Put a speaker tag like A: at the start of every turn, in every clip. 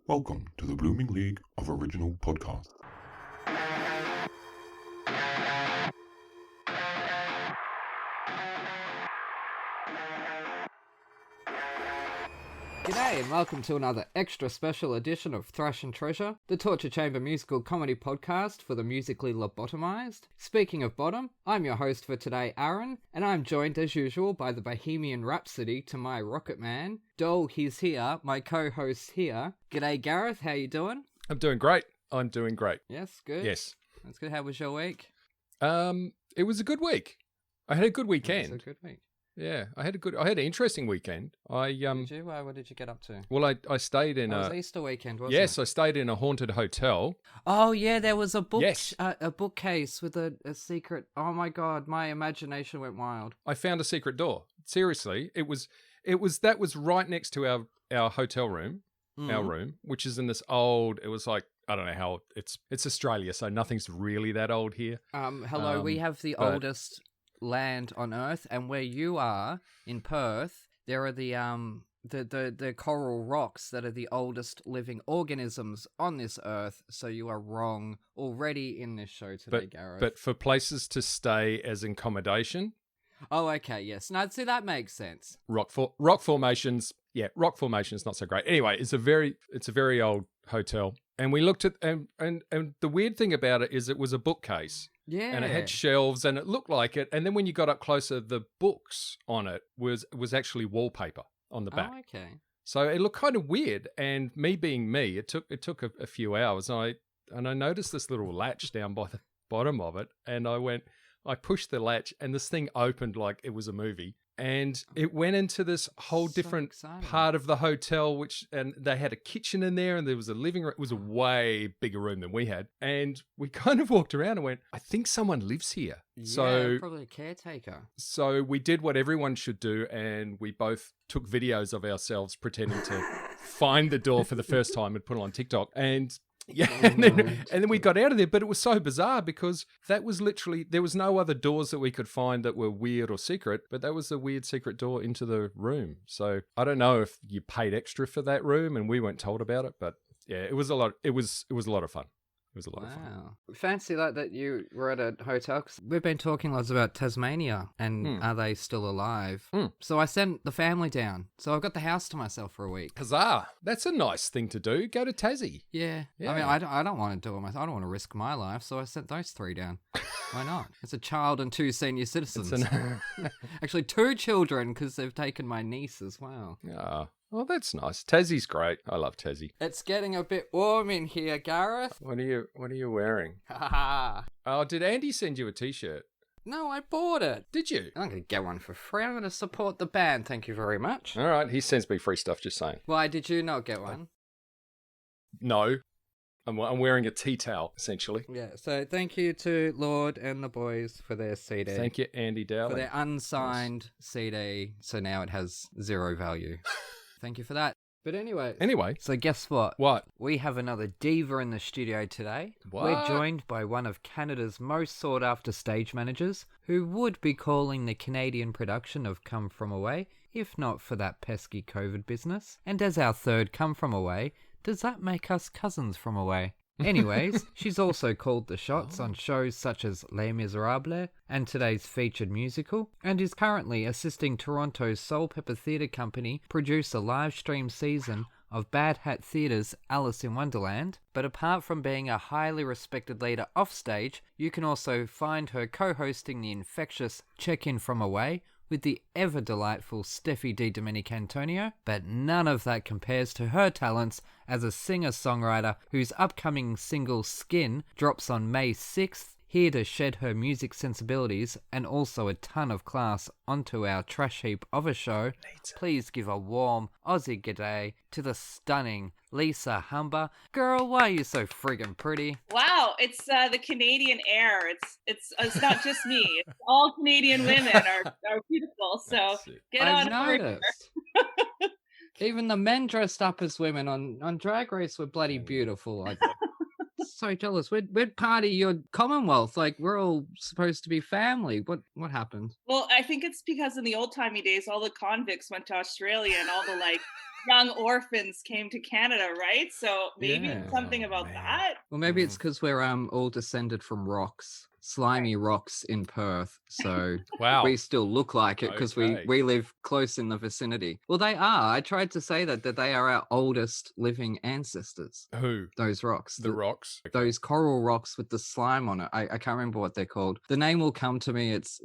A: Welcome to the Blooming League of Original Podcasts.
B: G'day and welcome to another extra special edition of Thrash and Treasure, the torture chamber musical comedy podcast for the musically lobotomized. Speaking of bottom, I'm your host for today, Aaron, and I'm joined as usual by the Bohemian Rhapsody to my Rocket Man. Dole, he's here, my co-host here. G'day Gareth, how you doing?
C: I'm doing great.
B: Yes, good.
C: Yes.
B: That's good. How was your week?
C: It was a good week. I had a good weekend.
B: It was a good week.
C: Yeah, I had an interesting weekend.
B: Did you? What did you get up to?
C: Well, I stayed in
B: It was Easter weekend, wasn't it?
C: Yes, I stayed in a haunted hotel.
B: Oh yeah, there was a book,
C: Yes.
B: a bookcase with a secret. Oh my god, my imagination went wild.
C: I found a secret door. Seriously, that was right next to our hotel room, our room, which is in this old. It was like, I don't know how old. It's Australia, so nothing's really that old here.
B: Hello, we have the oldest land on Earth, and where you are in Perth, there are the coral rocks that are the oldest living organisms on this Earth. So you are wrong already in this show today, Gareth.
C: But for places to stay as accommodation.
B: Oh, okay, yes. Now, see, that makes sense.
C: Rock formations. Yeah, rock formations not so great. Anyway, it's a very old hotel, and we looked at and the weird thing about it is it was a bookcase.
B: Yeah.
C: And it had shelves and it looked like it. And then when you got up closer, the books on it was actually wallpaper on the back.
B: Oh, okay.
C: So it looked kind of weird. And me being me, it took a few hours. And I noticed this little latch down by the bottom of it. And I pushed the latch and this thing opened like it was a movie. And it went into this whole different part of the hotel, and they had a kitchen in there and there was a living room. It was a way bigger room than we had. And we kind of walked around and went, I think someone lives here.
B: Yeah, probably a caretaker.
C: So we did what everyone should do. And we both took videos of ourselves pretending to find the door for the first time and put it on TikTok. And yeah, and then we got out of there, but it was so bizarre because that was literally, there was no other doors that we could find that were weird or secret, but that was the weird secret door into the room. So I don't know if you paid extra for that room and we weren't told about it, but yeah, it was a lot of fun. It was a lot of fun.
B: Wow. Fancy that you were at a hotel. 'Cause we've been talking lots about Tasmania and are they still alive? So I sent the family down. So I've got the house to myself for a week.
C: Huzzah. That's a nice thing to do. Go to Tassie.
B: Yeah. I mean, I don't want to do it myself. I don't want to risk my life. So I sent those three down. Why not? It's a child and two senior citizens. Actually, two children because they've taken my niece as well.
C: Yeah. Oh, that's nice. Tassie's great. I love Tassie.
B: It's getting a bit warm in here, Gareth.
C: What are you wearing?
B: Ha.
C: Oh, did Andy send you a t-shirt?
B: No, I bought it.
C: Did you?
B: I'm going to get one for free. I'm going to support the band. Thank you very much.
C: All right. He sends me free stuff, just saying.
B: Why did you not get one?
C: No. I'm wearing a tea towel, essentially.
B: Yeah, so thank you to Lord and the boys for their CD.
C: Thank you, Andy Dowling.
B: For their unsigned CD, so now it has zero value. Thank you for that. But anyway.
C: So
B: guess what?
C: What?
B: We have another diva in the studio today.
C: What?
B: We're joined by one of Canada's most sought-after stage managers, who would be calling the Canadian production of Come From Away, if not for that pesky COVID business. And as our third Come From Away, does that make us cousins from away? Anyways, she's also called the shots on shows such as Les Miserables and today's featured musical, and is currently assisting Toronto's Soul Pepper Theatre Company produce a live stream season of Bad Hat Theatre's Alice in Wonderland. But apart from being a highly respected leader offstage, you can also find her co-hosting the infectious Check-In From Away with the ever-delightful Steffi Di Domenicantonio, but none of that compares to her talents as a singer-songwriter whose upcoming single Skin drops on May 6th, here to shed her music sensibilities and also a ton of class onto our trash heap of a show. Please give a warm Aussie g'day to the stunning Lisa Humber. Girl, why are you so friggin' pretty?
D: Wow, it's the Canadian air. It's not just me. It's all Canadian women are beautiful. So get on over here.
B: Even the men dressed up as women on Drag Race were bloody beautiful. So jealous. We're part of your Commonwealth. Like, we're all supposed to be family. What happened?
D: Well, I think it's because in the old-timey days, all the convicts went to Australia and all the, like, young orphans came to Canada, right? So maybe it's something about that.
B: Well, maybe it's because we're all descended from rocks. Slimy rocks in Perth, so
C: Wow.
B: we still look like it because we live close in the vicinity. Well, they are. I tried to say that they are our oldest living ancestors.
C: Who?
B: Those rocks.
C: The rocks? Okay.
B: Those coral rocks with the slime on it. I can't remember what they're called. The name will come to me. It's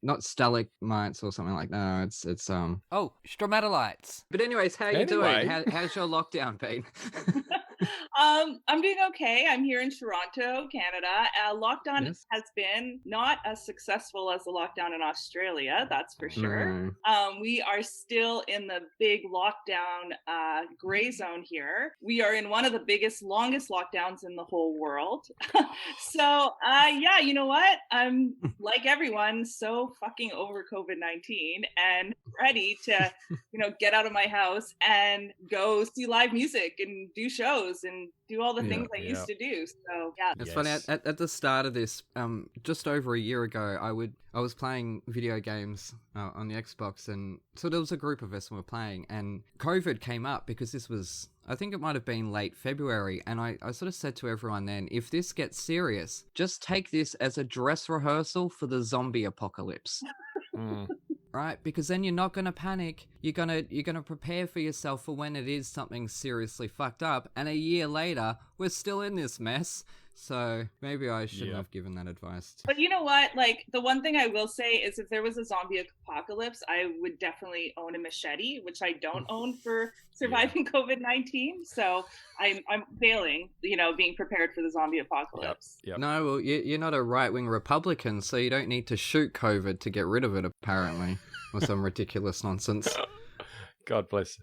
B: not stalagmites or something like that. No, it's oh, stromatolites. But anyways, how you doing? How's your lockdown been?
D: I'm doing okay. I'm here in Toronto, Canada. Lockdown has been not as successful as the lockdown in Australia, that's for sure. We are still in the big lockdown gray zone here. We are in one of the biggest, longest lockdowns in the whole world. So, yeah, you know what? I'm like everyone, so fucking over COVID-19 and ready to, get out of my house and go see live music and do shows and do all the things I used to do. So yeah,
B: it's funny. At the start of this, just over a year ago, I was playing video games on the Xbox, and so there was a group of us and we were playing, and COVID came up because this was, I think it might have been late February, and I sort of said to everyone then, if this gets serious, just take this as a dress rehearsal for the zombie apocalypse. Right, because then you're not going to panic. You're gonna prepare for yourself for when it is something seriously fucked up. And a year later, we're still in this mess. So maybe I shouldn't have given that advice.
D: But you know what? Like, the one thing I will say is if there was a zombie apocalypse, I would definitely own a machete, which I don't own for surviving COVID-19. So I'm failing, being prepared for the zombie apocalypse.
C: Yep.
B: No, well, you're not a right-wing Republican, so you don't need to shoot COVID to get rid of it, apparently, or some ridiculous nonsense.
C: God bless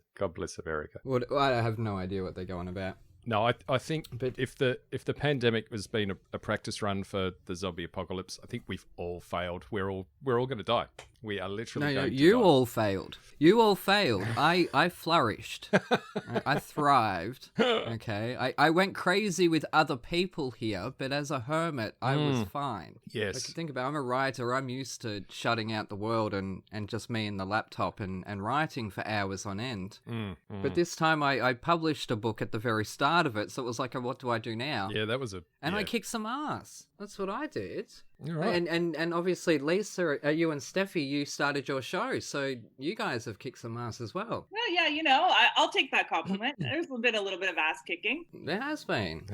C: America.
B: Well, I have no idea what they're going about.
C: No, I think if the pandemic has been a practice run for the zombie apocalypse, I think we've all failed. We're all going to die. We are literally going to die.
B: You all failed. You all failed. I flourished. I thrived. Okay. I went crazy with other people here, but as a hermit, I was fine.
C: Yes.
B: But think about it, I'm a writer. I'm used to shutting out the world and just me and the laptop and writing for hours on end. But this time I published a book at the very start of it, so it was like, what do I do now?
C: Yeah, that was
B: I kicked some ass. That's what I did.
C: You're right.
B: And obviously, Lisa, you and Steffi, you started your show, so you guys have kicked some ass as well.
D: Well, yeah, I'll take that compliment. There's been a little bit of ass kicking.
B: There has been.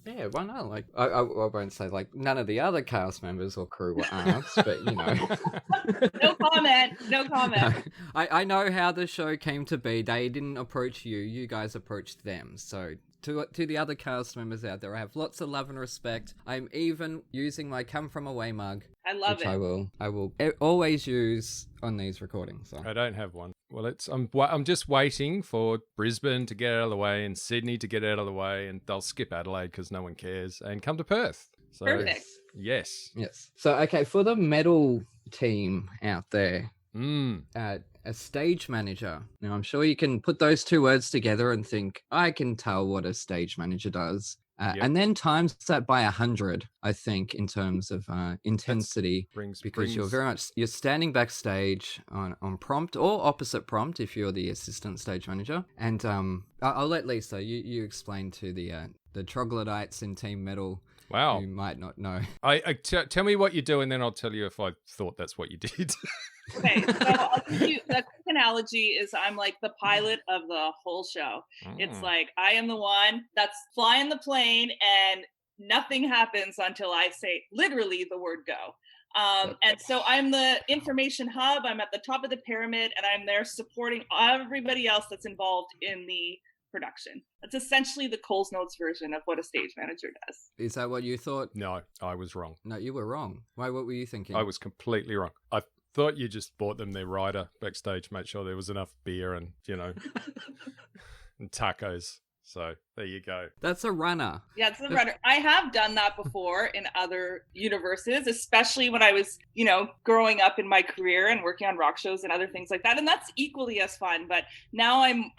B: Yeah, why not? Like, I won't say, like, none of the other cast members or crew were ass, but,
D: No comment.
B: I know how the show came to be. They didn't approach you. You guys approached them, so... To the other cast members out there, I have lots of love and respect. I'm even using my Come From Away mug.
D: I love
B: which
D: it.
B: I will always use on these recordings. So.
C: I don't have one. Well, I'm just waiting for Brisbane to get out of the way and Sydney to get out of the way, and they'll skip Adelaide because no one cares and come to Perth. So,
D: perfect.
C: Yes.
B: So, okay, for the metal team out there, a stage manager. Now, I'm sure you can put those two words together and think, I can tell what a stage manager does. And then times that by 100, I think, in terms of intensity, because you're standing backstage on prompt or opposite prompt if you're the assistant stage manager. And I'll let Lisa, you explain to the troglodytes in Team Metal.
C: Wow.
B: You might not know.
C: Tell me what you do, and then I'll tell you if I thought that's what you did.
D: Okay, so I'll give you the quick analogy is I'm like the pilot of the whole show. It's like I am the one that's flying the plane and nothing happens until I say literally the word go. And so I'm the information hub. I'm at the top of the pyramid and I'm there supporting everybody else that's involved in the production. That's essentially the Coles Notes version of what a stage manager does.
B: Is that what you thought?
C: No, I was wrong.
B: No, you were wrong. Why? What were you thinking?
C: I was completely wrong. I thought you just bought them their rider backstage, made sure there was enough beer and, and tacos. So there you go.
B: That's a runner.
D: Yeah, it's a runner. I have done that before in other universes, especially when I was, growing up in my career and working on rock shows and other things like that. And that's equally as fun. But now I'm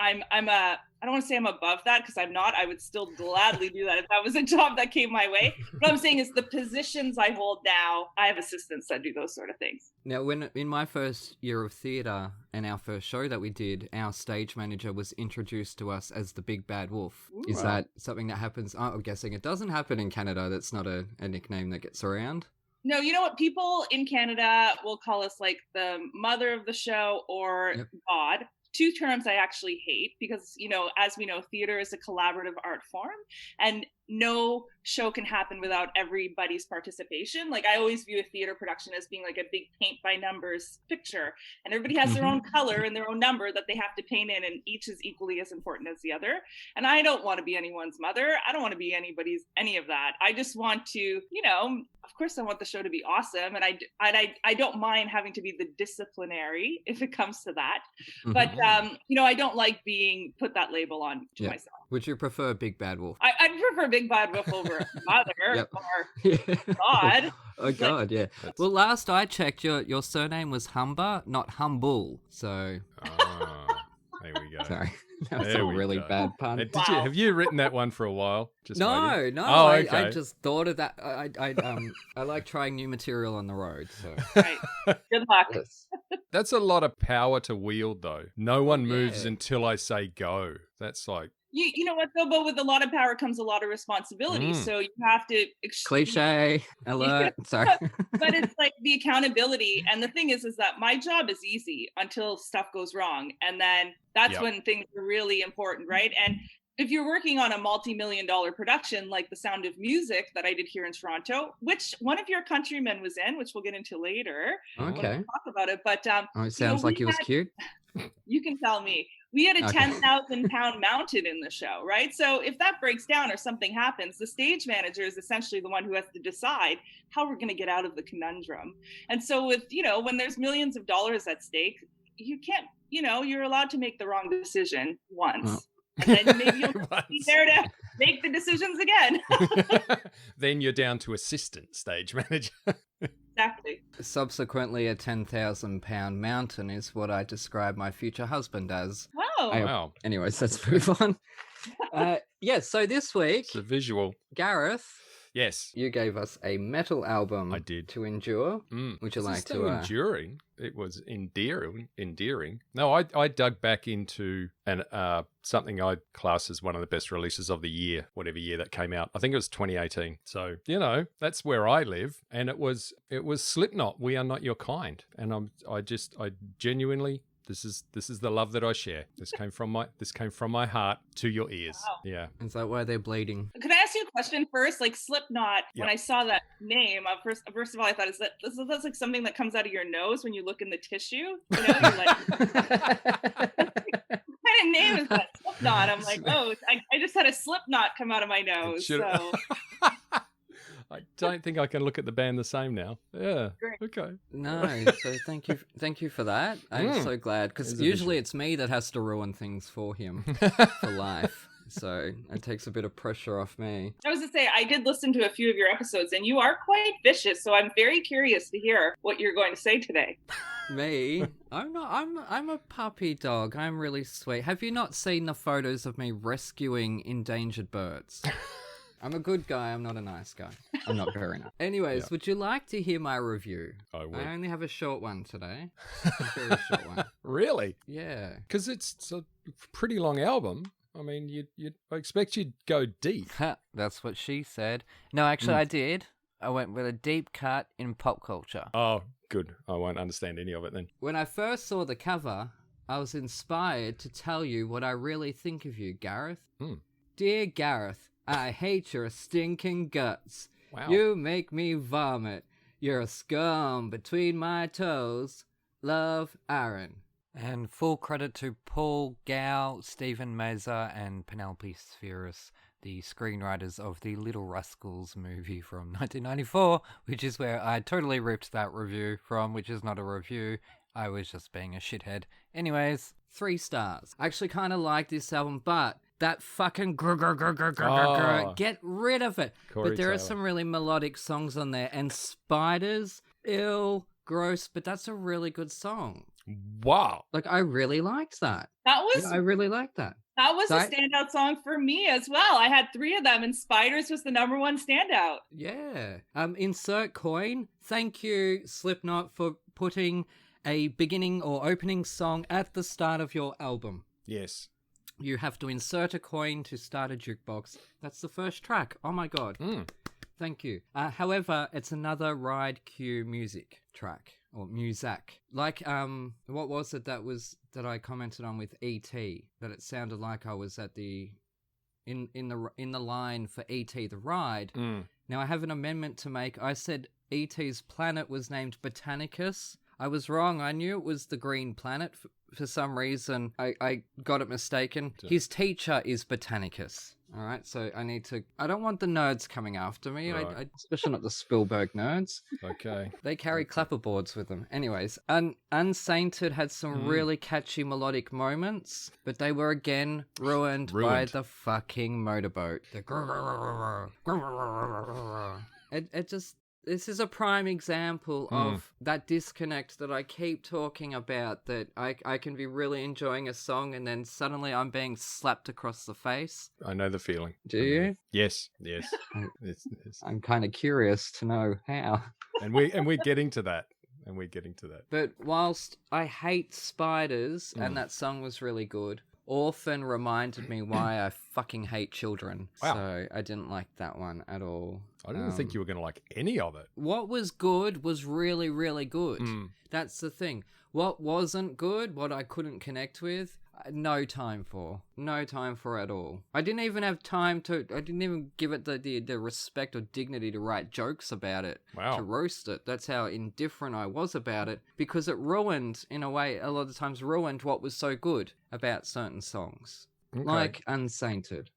D: I don't want to say I'm above that because I'm not. I would still gladly do that if that was a job that came my way. What I'm saying is the positions I hold now, I have assistants that do those sort of things.
B: Now, when in my first year of theatre and our first show that we did, our stage manager was introduced to us as the Big Bad Wolf.
D: Ooh.
B: Is that something that happens? I'm guessing it doesn't happen in Canada. That's not a nickname that gets around.
D: No, you know what? People in Canada will call us like the mother of the show or God. Two terms I actually hate because, you know, as we know, theater is a collaborative art form and no show can happen without everybody's participation. Like I always view a theater production as being like a big paint by numbers picture and everybody has their own color and their own number that they have to paint in and each is equally as important as the other. And I don't want to be anyone's mother. I don't want to be any of that. I just want to, you know, of course I want the show to be awesome and I don't mind having to be the disciplinary if it comes to that. But, you know, I don't like being put that label on to myself.
B: Would you prefer Big Bad Wolf?
D: I'd prefer Big Bad Wolf over Mother or God.
B: Oh God, yeah. Well, last I checked, your surname was Humber, not Humble. So.
C: There we go.
B: Sorry, that was a really bad pun.
C: Have you written that one for a while?
B: No.
C: Oh, okay.
B: I just thought of that. I like trying new material on the road. So.
D: Right. Good luck.
B: Yes.
C: That's a lot of power to wield, though. No one moves until I say go. That's like.
D: You know what though, but with a lot of power comes a lot of responsibility. So you have to
B: cliche alert. Sorry.
D: But it's like the accountability. And the thing is that my job is easy until stuff goes wrong. And then that's when things are really important, right? And if you're working on a multi-million-dollar production like The Sound of Music that I did here in Toronto, which one of your countrymen was in, which we'll get into later.
B: Okay.
D: We'll talk about it. But
B: it sounds like he was cute.
D: You can tell me. We had a 10,000 pound mountain in the show, right? So if that breaks down or something happens, the stage manager is essentially the one who has to decide how we're going to get out of the conundrum. And so with, you know, when there's millions of dollars at stake, you can't, you know, you're allowed to make the wrong decision once. And then maybe you'll be there to make the decisions again.
C: Then you're down to assistant stage manager.
D: Exactly.
B: Subsequently, a 10,000 pound mountain is what I describe my future husband as.
D: Wow.
B: Anyways, let's move on. So this week,
C: it's a visual.
B: Gareth.
C: Yes.
B: You gave us a metal album.
C: I did.
B: To endure. Would you like to?
C: Enduring. It was endearing. No, I dug back into something I'd class as one of the best releases of the year, whatever year that came out. I think it was 2018. So, you know, that's where I live. And it was Slipknot, We Are Not Your Kind. And I genuinely, this is the love that I share. This came from my heart to your ears.
D: Wow.
C: Yeah.
B: Is that why they're bleeding?
D: Could I ask you a question first? Like Slipknot, when I saw that name, first of all, I thought, that's like something that comes out of your nose when you look in the tissue? You know, you're like, what kind of name is that? Slipknot. I'm like, I just had a Slipknot come out of my nose. So.
C: I don't think I can look at the band the same now. Yeah.
D: Great.
C: Okay.
B: No. So thank you for that. I'm so glad because usually it's me that has to ruin things for him for life. So it takes a bit of pressure off me.
D: I was to say, I did listen to a few of your episodes and you are quite vicious. So I'm very curious to hear what you're going to say today.
B: Me? I'm not. I'm a puppy dog. I'm really sweet. Have you not seen the photos of me rescuing endangered birds? I'm a good guy. I'm not a nice guy. I'm not very nice. Anyways, would you like to hear my review?
C: I would.
B: I only have a short one today. A very short one.
C: Really?
B: Yeah.
C: Because it's a pretty long album. I mean, I expect you'd go deep.
B: That's what she said. No, actually, I did. I went with a deep cut in pop culture.
C: Oh, good. I won't understand any of it then.
B: When I first saw the cover, I was inspired to tell you what I really think of you, Gareth. Dear Gareth, I hate your stinking guts.
C: Wow.
B: You make me vomit. You're a scum between my toes. Love, Aaron. And full credit to Paul Gow, Stephen Mazur, and Penelope Spheris, the screenwriters of the Little Rascals movie from 1994, which is where I totally ripped that review from, which is not a review. I was just being a shithead. Anyways, 3 stars. I actually kind of like this album, but that fucking get rid of it.
C: Corey
B: but there
C: Taylor.
B: are some really melodic songs on there, and Spiders, ill, gross, but that's a really good song.
C: Wow.
B: Like, I really liked that.
D: That was
B: I really liked that.
D: That was a standout song for me as well. I had 3 of them, and Spiders was the number 1 standout.
B: Yeah. Insert coin. Thank you, Slipknot, for putting a beginning or opening song at the start of your album.
C: Yes.
B: You have to insert a coin to start a jukebox. That's the first track. Oh my god. Thank you. However, it's another ride cue music track. Or Muzak. Like, what was it that I commented on with E.T. that it sounded like I was at the in the line for E.T. the ride. Now I have an amendment to make. I said E.T.'s planet was named Botanicus. I was wrong. I knew it was the green planet. For some reason, I got it mistaken. His teacher is Botanicus. All right, so I don't want the nerds coming after me,
C: Right.
B: especially not the Spielberg nerds.
C: Okay.
B: They carry clapperboards with them. Anyways, Unsainted had some really catchy melodic moments, but they were again ruined. By the fucking motorboat. It just... This is a prime example of that disconnect that I keep talking about, that I can be really enjoying a song and then suddenly I'm being slapped across the face.
C: I know the feeling.
B: Do you?
C: Yes. It's...
B: I'm kind of curious to know how.
C: And we're getting to that.
B: But whilst I hate Spiders, and that song was really good, Orphan reminded me why I fucking hate children.
C: Wow.
B: So I didn't like that one at all.
C: I didn't think you were going to like any of it.
B: What was good was really, really good. That's the thing. What wasn't good, what I couldn't connect with, no time for at all. I didn't even have time I didn't even give it the respect or dignity to write jokes about it.
C: Wow.
B: To roast it. That's how indifferent I was about it, because it ruined, in a way, a lot of times ruined what was so good about certain songs.
C: Okay.
B: Like Unsainted.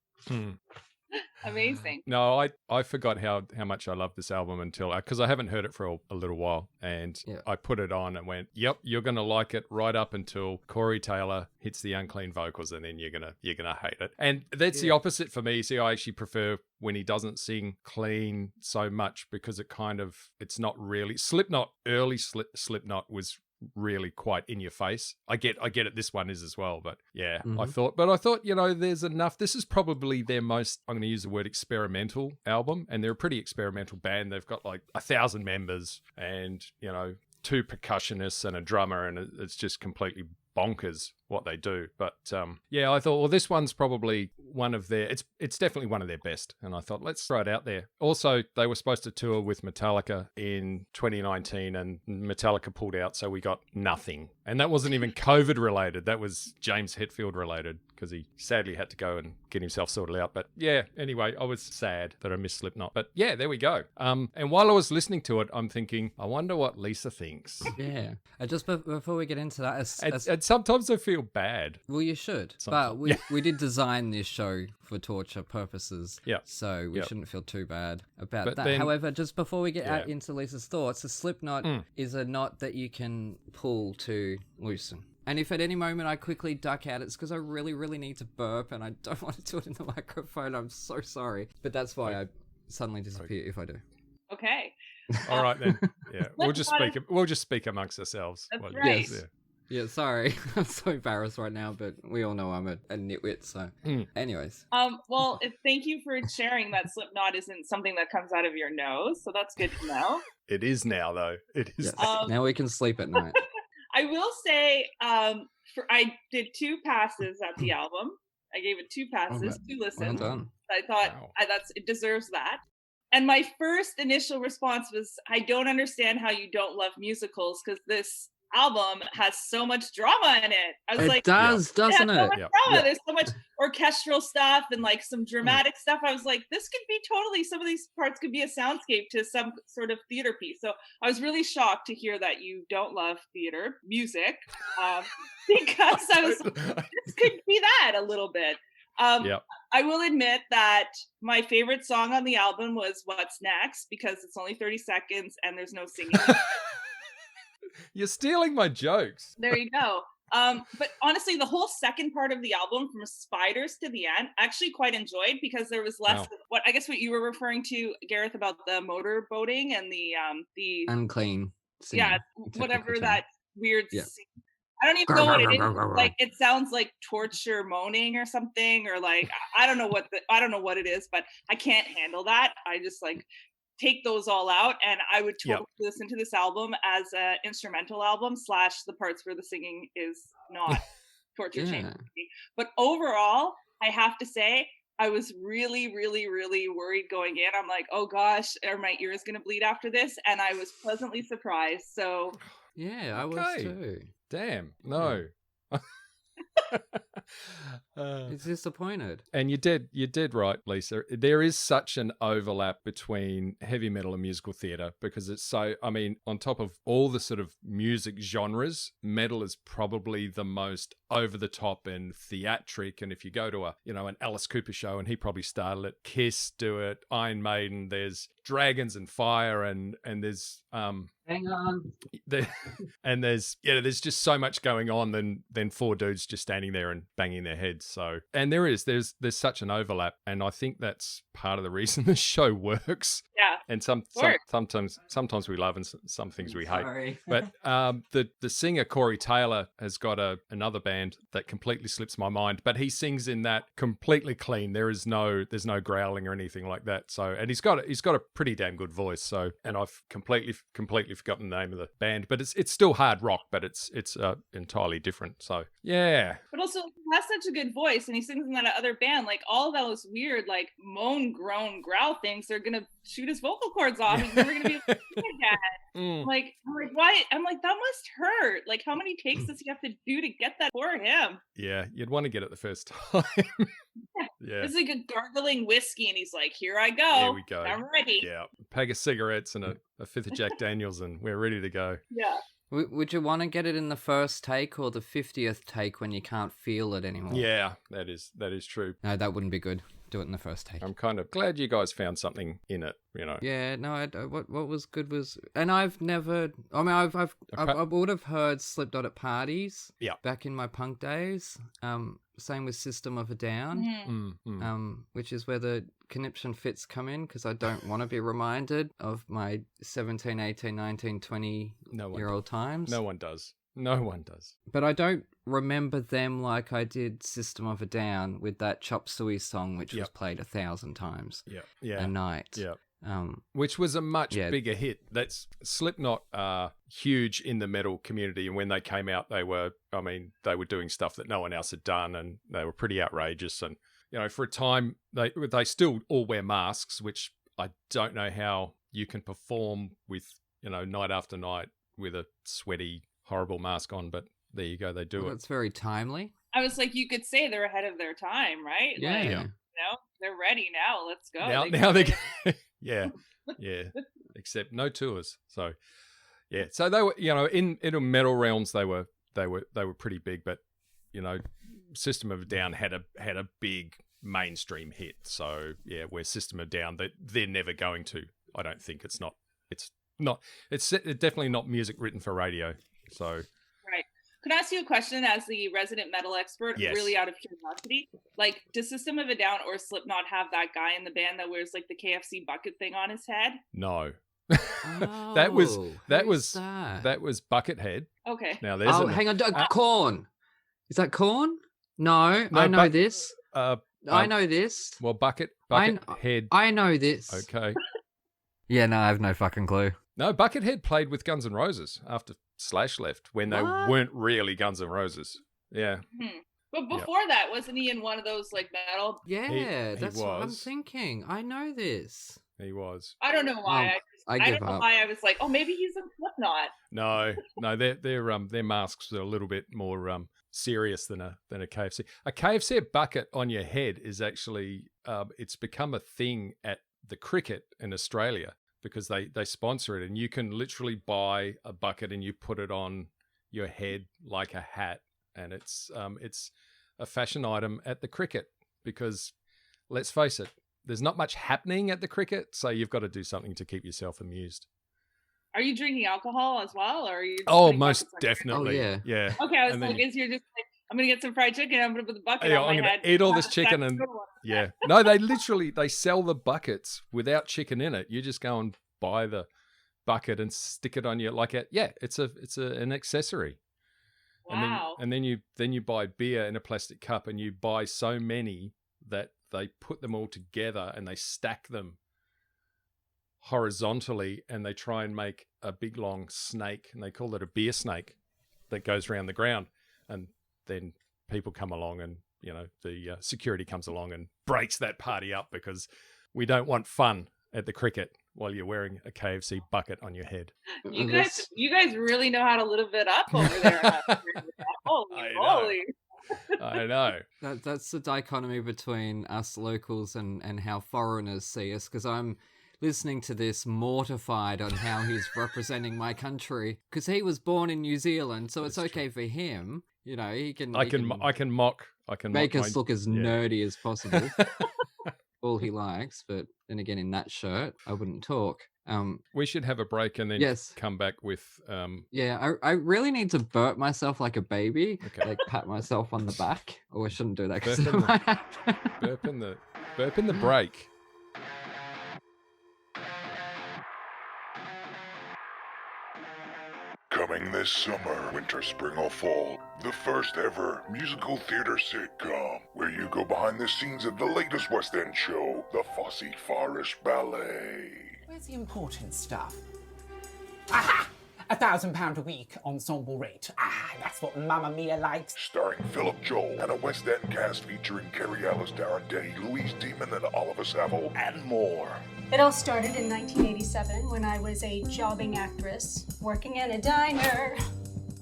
D: Amazing.
C: No, I forgot how much I love this album until, because I haven't heard it for a little while, and I put it on and went, yep, you're going to like it right up until Corey Taylor hits the unclean vocals, and then you're gonna hate it. And that's the opposite for me. See, I actually prefer when he doesn't sing clean so much, because it's not really... Slipknot, early Slipknot was really quite in your face. I get it, this one is as well, but yeah. I thought, there's enough. This is probably their most, I'm going to use the word, experimental album, and they're a pretty experimental band. They've got like 1,000 members and 2 percussionists and a drummer, and it's just completely bonkers what they do. But I thought, well, this one's probably one of their... It's definitely one of their best, and I thought, let's throw it out there. Also, they were supposed to tour with Metallica in 2019, and Metallica pulled out, so we got nothing. And that wasn't even COVID related. That was James Hetfield related, because he sadly had to go and get himself sorted out. But yeah, anyway, I was sad that I missed Slipknot. But yeah, there we go. And while I was listening to it, I'm thinking, I wonder what Lisa thinks.
B: Yeah. Just before we get into that...
C: And sometimes I feel bad.
B: Well, you should. But we did design this show for torture purposes.
C: Yeah.
B: So we shouldn't feel too bad about that.
C: Then,
B: however, just before we get out into Lisa's thoughts, a Slipknot is a knot that you can pull to loosen. And if at any moment I quickly duck out, it's because I really, really need to burp and I don't want to do it in the microphone. I'm so sorry. But that's why I suddenly disappear if I do.
D: Okay.
C: All right then. Yeah. We'll just speak amongst ourselves.
D: That's right.
B: Yes. Yeah, sorry. I'm so embarrassed right now, but we all know I'm a nitwit, so... Anyways.
D: Well, thank you for sharing that Slipknot isn't something that comes out of your nose, so that's good to know.
C: It is now, though. It is.
B: Yes. Now we can sleep at night.
D: I will say, I did 2 passes at the album. I gave it 2 passes, 2 listens.
B: Well done.
D: I thought it deserves that. And my first initial response was, I don't understand how you don't love musicals, because this album has so much drama in it. I was
B: doesn't it?
D: So much drama. There's so much orchestral stuff and like some dramatic stuff. I was like, this could be totally, some of these parts could be a soundscape to some sort of theater piece. So I was really shocked to hear that you don't love theater music, because I was this could be that a little bit. I will admit that my favorite song on the album was What's Next, because it's only 30 seconds and there's no singing.
C: You're stealing my jokes.
D: There you go. But honestly, the whole second part of the album, from Spiders to the end, I actually quite enjoyed, because there was less of what you were referring to, Gareth, about the motor boating and the
B: unclean.
D: Whatever that weird.
B: Yeah.
D: I don't even know what it is. Like it sounds like torture moaning or something, or like I don't know what it is, but I can't handle that. I just like take those all out, and I would totally listen to this album as an instrumental album / the parts where the singing is not torture chamber. But overall, I have to say, I was really, really, really worried going in. I'm like, oh gosh, are my ears going to bleed after this? And I was pleasantly surprised. So
B: yeah, I was too.
C: Damn, no.
B: It's disappointed.
C: And you did right, Lisa. There is such an overlap between heavy metal and musical theatre because it's so, I mean, on top of all the sort of music genres, metal is probably the most over the top and theatric. And if you go to an Alice Cooper show, and he probably started it, Kiss do it, Iron Maiden, there's dragons and fire, and there's
B: hang on.
C: There's just so much going on than four dudes just standing there and banging their heads. So, and there's such an overlap, and I think that's part of the reason the show works.
D: Yeah.
C: And sometimes we love and some things we hate. But the singer Corey Taylor has got another band that completely slips my mind, but he sings in that completely clean. There's no growling or anything like that. So, and he's got a pretty damn good voice. So, and I've completely forgotten the name of the band, but it's still hard rock, but it's entirely different. So yeah.
D: But also he has such a good voice, and he sings in that other band. Like all those weird like moan, groan, growl things, they're gonna shoot his vocal cords off. He's never gonna be able to sing again. Like I'm like, why? I'm like, that must hurt. Like how many takes does he have to do to get that for him?
C: Yeah, you'd want to get it the first time. Yeah.
D: It's like a gargling whiskey, and he's like, here I go.
C: Here we go.
D: I'm ready.
C: Yeah. Pack of cigarettes and a fifth of Jack Daniels, and we're ready to go.
D: Yeah.
B: Would you want to get it in the first take or the 50th take when you can't feel it anymore?
C: Yeah, that is true.
B: No, that wouldn't be good. Do it in the first take.
C: I'm kind of glad you guys found something in it, you know.
B: Yeah, no, what was good was, and I've never, I mean, I would have heard Slipknot at parties.
C: Yeah.
B: Back in my punk days. Same with System of a Down. Which is where the conniption fits come in, because I don't want to be reminded of my 17, 18, 19, 20-year-old times.
C: No one does. No one does.
B: But I don't remember them like I did System of a Down with that Chop Suey song, which was played 1,000 times a night.
C: Yeah. Which was a much bigger hit. That's Slipknot are huge in the metal community, and when they came out, they were doing stuff that no one else had done, and they were pretty outrageous. And you know, for a time, they still all wear masks, which I don't know how you can perform with, you know, night after night with a sweaty, horrible mask on, but there you go, they do it.
B: It's very timely.
D: I was like, you could say they're ahead of their time, right?
B: Yeah.
D: Like, you know, they're ready now. Let's go.
C: Now they yeah. Except no tours. So yeah. So they were, you know, in metal realms they were pretty big, but you know, System of a Down had a big mainstream hit. So yeah, where System of a Down, they're never going to. I don't think it's definitely not music written for radio. So
D: right. Could I ask you a question as the resident metal expert?
C: Yes.
D: Really out of curiosity. Like, does System of a Down or Slipknot have that guy in the band that wears like the KFC bucket thing on his head?
C: No.
B: Oh,
C: that was
B: that?
C: Buckethead.
D: Okay.
C: Now there's
B: hang on, Korn. Is that Korn? No, I know this. I know this.
C: Well, Buckethead.
B: I know this.
C: Okay.
B: Yeah, no, I have no fucking clue.
C: No, Buckethead played with Guns N' Roses after Slash left, when they weren't really Guns N' Roses. Yeah.
D: But before that, wasn't he in one of those like metal?
B: Yeah, that's what I'm thinking. I know this.
C: He was.
D: I don't know why.
B: I
D: don't know why I was like, oh, maybe he's in Slipknot.
C: No, their masks are a little bit more serious than a KFC. A KFC bucket on your head is actually it's become a thing at the cricket in Australia, because they sponsor it, and you can literally buy a bucket and you put it on your head like a hat, and it's a fashion item at the cricket, because let's face it, there's not much happening at the cricket, so you've got to do something to keep yourself amused.
D: Are you drinking alcohol as well, or are you?
C: Most definitely.
B: Oh,
C: yeah.
D: Okay, I was like, is you're just like, I'm gonna get some fried chicken, I'm gonna put the bucket on
C: I'm
D: my
C: gonna
D: head.
C: eat all this chicken and No, they sell the buckets without chicken in it. You just go and buy the bucket and stick it on your it's an accessory.
D: Wow.
C: And then you buy beer in a plastic cup, and you buy so many that they put them all together and they stack them horizontally, and they try and make a big long snake, and they call it a beer snake that goes around the ground. And then people come along, and the security comes along and breaks that party up, because we don't want fun at the cricket while you're wearing a KFC bucket on your head.
D: You guys really know how to live it up over there. Holy.
C: I know.
B: That's the dichotomy between us locals and how foreigners see us, because I'm listening to this mortified on how he's representing my country, because he was born in New Zealand, so it's okay for him. He can. I
C: can mock.
B: Make us look as nerdy as possible. All he likes, but then again, in that shirt, I wouldn't talk.
C: We should have a break and then come back with.
B: I really need to burp myself like a baby, like pat myself on the back. Oh, I shouldn't do that because
C: burp in the break.
A: Coming this summer, winter, spring, or fall, the first ever musical theater sitcom, where you go behind the scenes of the latest West End show, the Fosse Forest Ballet.
E: Where's the important stuff? Aha! £1,000 a week ensemble rate. That's what Mamma Mia likes.
A: Starring Philip Joel and a West End cast featuring Kerry Ellis, Darren Day, Louise Demon, and Oliver Saville, and more.
F: It all started in 1987 when I was a jobbing actress working at a diner.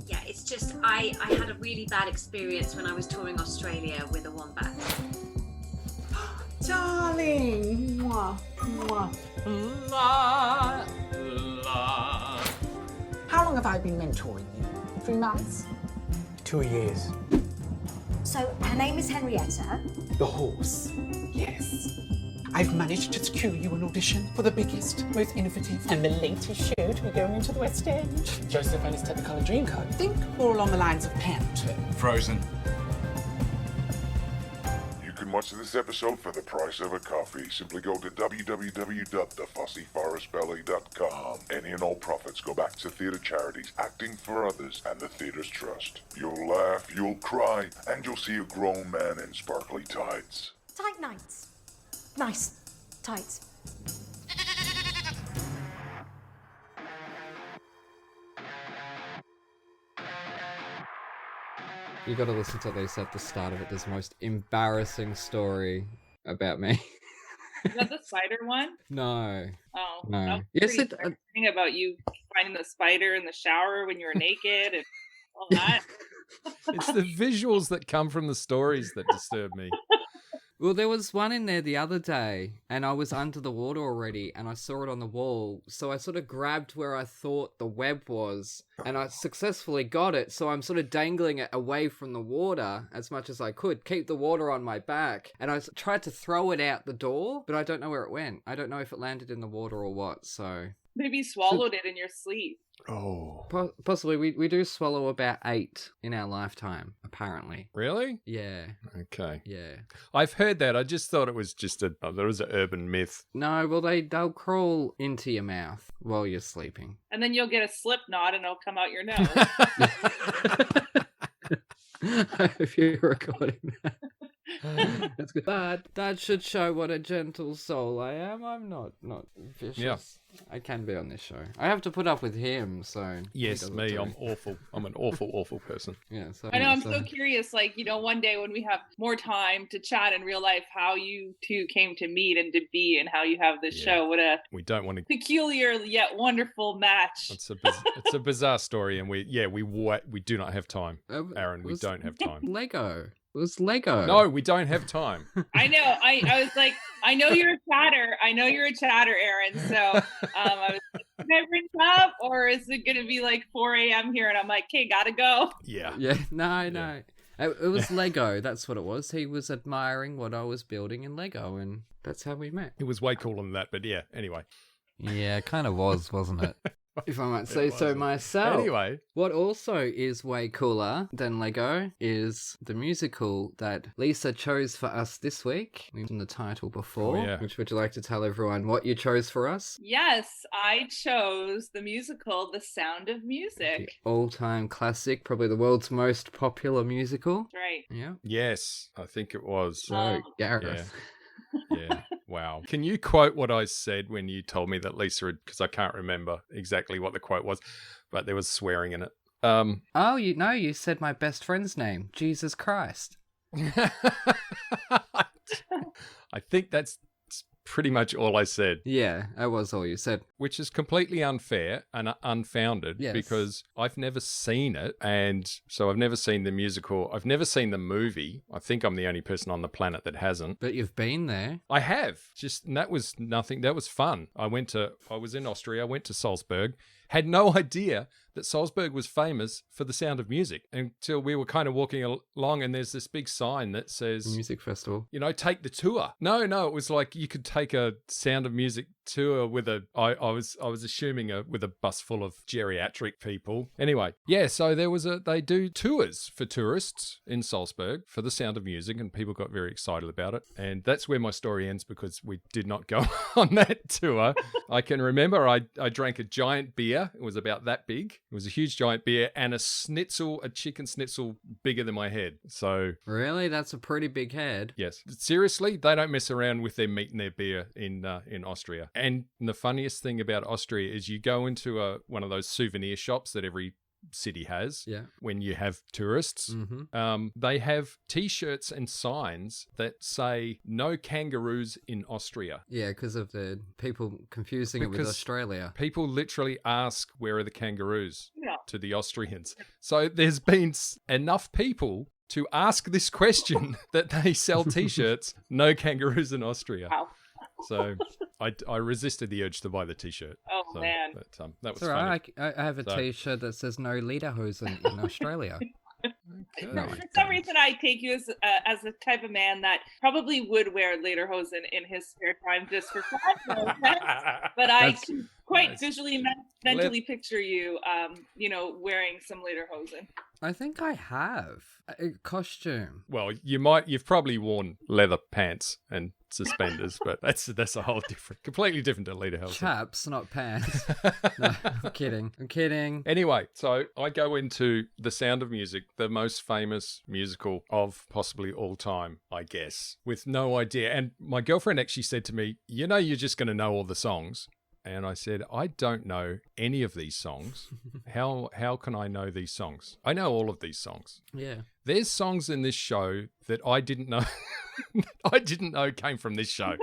G: Yeah, it's just I had a really bad experience when I was touring Australia with a wombat.
E: Darling! Mwah, mwah.
B: La, la.
E: How long have I been mentoring you? 3 months?
H: 2 years.
F: So her name is Henrietta.
E: The horse. Yes. I've managed to secure you an audition for the biggest, most innovative, and the latest show to be going into the West End. Joseph and his Technicolor Dreamcoat. Think more along the lines of Panther.
H: Frozen.
A: You can watch this episode for the price of a coffee. Simply go to www.thefosseforestballet.com. Any and all profits go back to theatre charities, acting for others, and the Theatre's Trust. You'll laugh, you'll cry, and you'll see a grown man in sparkly tights.
F: Tight nights. Nice tights.
B: You got to listen to this at the start of it. There's the most embarrassing story about me.
D: Is that the spider one?
B: No.
D: Oh,
B: no.
D: Yes, it. Thing about you finding the spider in the shower when you were naked and all that.
C: It's the visuals that come from the stories that disturb me.
B: Well, there was one in there the other day, and I was under the water already, and I saw it on the wall, so I sort of grabbed where I thought the web was, and I successfully got it, so I'm sort of dangling it away from the water as much as I could, keep the water on my back, and I tried to throw it out the door, but I don't know where it went. I don't know if it landed in the water or what, so...
D: Maybe you swallowed it in your sleep.
C: Oh.
B: Possibly. We do swallow about 8 in our lifetime, apparently.
C: Really?
B: Yeah.
C: Okay.
B: Yeah.
C: I've heard that. I just thought it was just there was an urban myth.
B: No, well, they'll crawl into your mouth while you're sleeping.
D: And then you'll get a Slipknot and it'll come out your nose.
B: I hope you're recording that. That's good. That should show what a gentle soul I am. I'm not vicious. Yeah. I can be on this show. I have to put up with him, so...
C: Yes, me. I'm awful. I'm an awful person.
B: Yeah. So,
D: I know, I'm so curious, one day when we have more time to chat in real life, how you two came to meet and to be and how you have this show. What a peculiar yet wonderful match.
C: It's a bizarre story, and we do not have time. Aaron, we don't have time.
B: Lego. It was Lego.
C: No, we don't have time.
D: I know. I was like, I know you're a chatter. Aaron. So I was like, can I bring up? Or is it going to be like 4 a.m. here? And I'm like, okay, gotta go.
C: Yeah.
B: Yeah. No. Yeah. It was Lego. That's what it was. He was admiring what I was building in Lego, and that's how we met.
C: It was way cooler than that, but yeah, anyway.
B: Yeah, it kind of was, wasn't it? If I might say so myself.
C: Anyway.
B: What also is way cooler than Lego is the musical that Lisa chose for us this week. We mentioned the title before.
C: Oh, yeah.
B: Which would you like to tell everyone what you chose for us?
D: Yes, I chose the musical The Sound of Music.
B: The all-time classic, probably the world's most popular musical.
D: That's right.
B: Yeah.
C: Yes, I think it was.
B: So, Gareth.
C: Yeah. Wow. Can you quote what I said when you told me that Lisa had, because I can't remember exactly what the quote was, but there was swearing in it.
B: Oh, you said my best friend's name, Jesus Christ.
C: I think that's pretty much all I said.
B: Yeah, that was all you said.
C: Which is completely unfair and unfounded because I've never seen it. And so I've never seen the musical. I've never seen the movie. I think I'm the only person on the planet that hasn't.
B: But you've been there.
C: I have. And that was nothing. That was fun. I was in Austria. I went to Salzburg. Had no idea that Salzburg was famous for the Sound of Music until we were kind of walking along and there's this big sign that says...
B: Music festival.
C: Take the tour. No, it was like you could take a Sound of Music tour with I was assuming with a bus full of geriatric people. Anyway, yeah, so they do tours for tourists in Salzburg for the Sound of Music and people got very excited about it. And that's where my story ends because we did not go on that tour. I can remember I drank a giant beer. It was about that big. It was a huge giant beer and a chicken schnitzel bigger than my head. So
B: really, that's a pretty big head.
C: Yes, seriously, they don't mess around with their meat and their beer in Austria. And the funniest thing about Austria is you go into one of those souvenir shops that every city has when you have tourists. Mm-hmm. They have T-shirts and signs that say no kangaroos in Austria.
B: Yeah, because of the people confusing it with Australia.
C: People literally ask where are the kangaroos to the Austrians. So there's been enough people to ask this question that they sell T-shirts, no kangaroos in Austria.
D: Wow.
C: So I resisted the urge to buy the T-shirt.
D: Oh, man.
C: But, that was
B: funny.
C: Right.
B: I have a T-shirt that says no lederhosen in Australia.
C: Okay.
D: For some reason, I take you as the type of man that probably would wear lederhosen in his spare time just for fun. But I can quite visually, mentally picture you, wearing some lederhosen.
B: I think I have a costume.
C: Well, you've probably worn leather pants and suspenders, but that's a whole completely different to lederhosen.
B: Chaps, not pants. No, I'm kidding.
C: Anyway, so I go into The Sound of Music, the most famous musical of possibly all time, I guess, with no idea. And my girlfriend actually said to me, you're just going to know all the songs. And I said, I don't know any of these songs. How can I know these songs? I know all of these songs.
B: Yeah.
C: There's songs in this show that I didn't know I didn't know came from this show.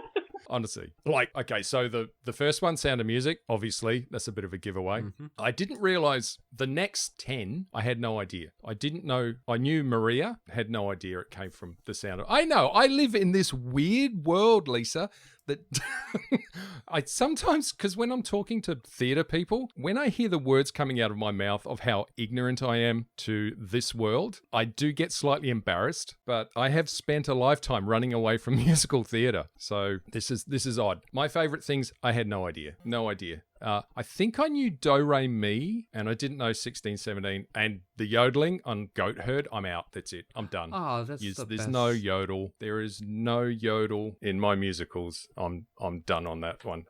C: Honestly. Okay, so the first one, Sound of Music, obviously, that's a bit of a giveaway. Mm-hmm. I didn't realize the next 10, I had no idea. I knew Maria, had no idea it came from the Sound of... I know, I live in this weird world, Lisa, that I sometimes, because when I'm talking to theatre people, when I hear the words coming out of my mouth of how ignorant I am to this world, I do get slightly embarrassed, but I have spent a lifetime running away from musical theatre. So this is odd. My favourite things, I had no idea. I think I knew Do Re Mi, and I didn't know 16, 17, and the yodeling on Goat Herd. I'm out. That's it. I'm done.
B: Oh, that's the
C: There's
B: best.
C: no yodel. There is no yodel in my musicals. I'm done on that one.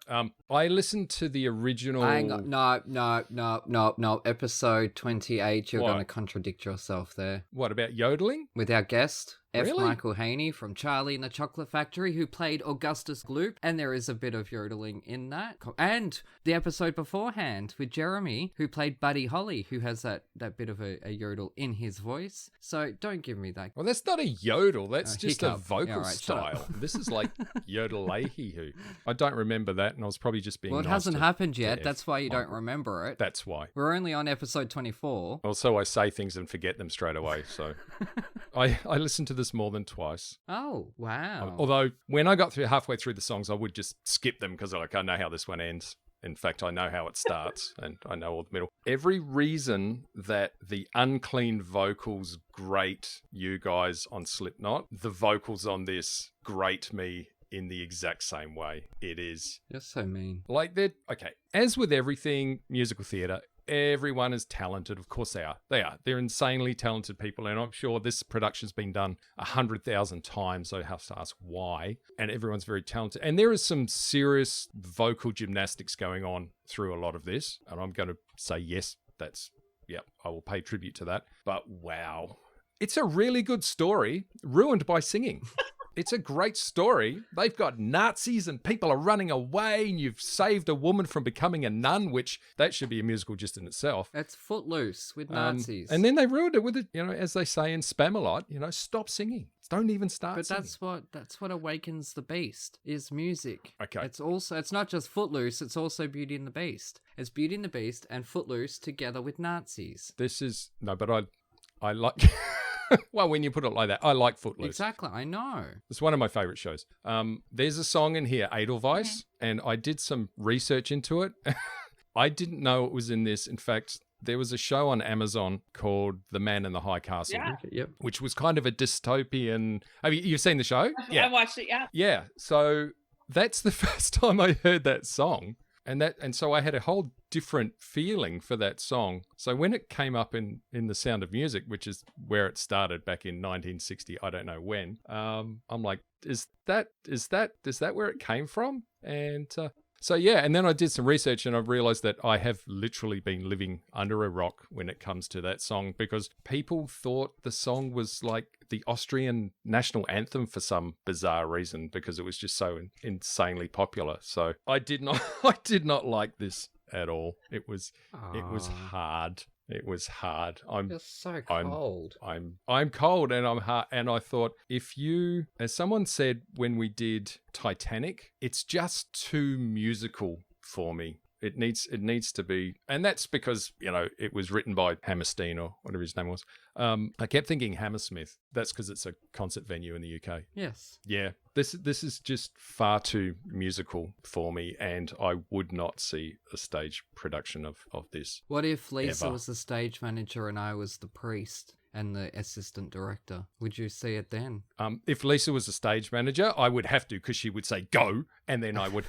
C: I listened to the original.
B: Hang on. No. Episode 28. You're
C: What?
B: going to contradict yourself there.
C: What about yodeling?
B: With our guest, F.
C: Really?
B: Michael Haney from Charlie and the Chocolate Factory, who played Augustus Gloop, and there is a bit of yodeling in that. And the episode beforehand with Jeremy, who played Buddy Holly, who has that bit of a yodel in his voice. So don't give me that.
C: Well, that's not a yodel. That's just a
B: hiccup.
C: vocal
B: Yeah, all right, shut up.
C: style. This is like yodel-a-hee-hoo. I don't remember that, and I was probably just being
B: Well, it
C: nice
B: hasn't
C: to-
B: happened
C: to
B: yet.
C: F.
B: That's why you don't
C: Michael.
B: remember it.
C: That's why.
B: We're only on episode 24.
C: Also, I say things and forget them straight away. So I listened to this more than twice.
B: Oh, wow.
C: Although when I got halfway through the songs, I would just skip them because I know how this one ends. In fact, I know how it starts and I know all the middle. Every reason that the unclean vocals grate you guys on Slipknot, the vocals on this grate me in the exact same way. It is
B: You're so mean.
C: like they're okay. As with everything musical theatre, everyone is talented. Of course they are. They're insanely talented people, and I'm sure this production's been done 100,000 times, so I have to ask why. And everyone's very talented. And there is some serious vocal gymnastics going on through a lot of this. And I'm going to say yes, I will pay tribute to that. But wow. It's a really good story, ruined by singing. It's a great story. They've got Nazis and people are running away, and you've saved a woman from becoming a nun, which that should be a musical just in itself.
B: It's Footloose with Nazis.
C: And then they ruined it with it, as they say in Spamalot, stop singing. Don't even start
B: But
C: singing.
B: that's what awakens the beast, is music.
C: Okay.
B: It's not just Footloose, it's also Beauty and the Beast. It's Beauty and the Beast and Footloose together with Nazis.
C: But I like... Well, when you put it like that, I like Footloose.
B: Exactly, I know.
C: It's one of my favorite shows. There's a song in here, Edelweiss, and I did some research into it. I didn't know it was in this. In fact, there was a show on Amazon called The Man in the High Castle,
B: Yep.
C: which was kind of a dystopian... You've seen the show?
D: I watched it, yeah.
C: Yeah, so that's the first time I heard that song. And so I had a whole different feeling for that song. So when it came up in The Sound of Music, which is where it started back in 1960, I don't know when, I'm like, is that where it came from? And so yeah, and then I did some research and I realized that I have literally been living under a rock when it comes to that song, because people thought the song was like the Austrian national anthem for some bizarre reason, because it was just so insanely popular. So I did not like this at all. It was hard. It was hard.
B: You're so cold.
C: I'm cold and I'm hard. And I thought, as someone said when we did Titanic, it's just too musical for me. It needs to be, and that's because it was written by Hammerstein or whatever his name was. I kept thinking Hammersmith. That's because it's a concert venue in the UK.
B: Yes.
C: Yeah. This is just far too musical for me, and I would not see a stage production of this.
B: What if Lisa
C: ever.
B: was the stage manager and I was the priest and the assistant director? Would you see it then?
C: If Lisa was a stage manager, I would have to, because she would say go, and then I would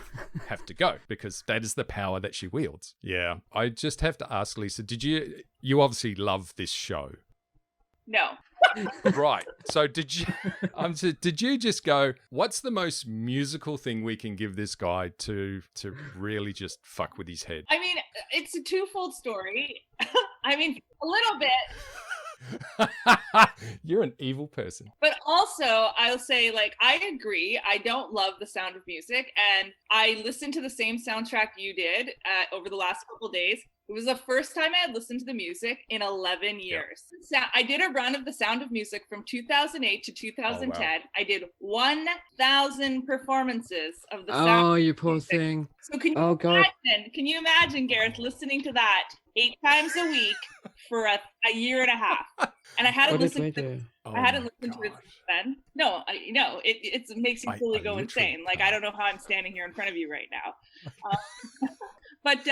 C: have to go, because that is the power that she wields. Yeah. I just have to ask Lisa, you obviously love this show.
D: No.
C: Right. So did you just go, what's the most musical thing we can give this guy to really just fuck with his head?
D: I mean, it's a twofold story. I mean, a little bit.
C: You're an evil person.
D: But also, I'll say, I agree. I don't love The Sound of Music, and I listened to the same soundtrack you did over the last couple of days. It was the first time I had listened to the music in 11 years. Yeah. So I did a run of The Sound of Music from 2008 to 2010. Oh, wow. I did 1,000 performances of The Sound of Music.
B: Oh, you poor thing.
D: So can you imagine, Gareth, listening to that 8 times a week for a year and a half? And I hadn't listened to it. I hadn't listened to it then. No, it makes you fully go insane. I don't know how I'm standing here in front of you right now. But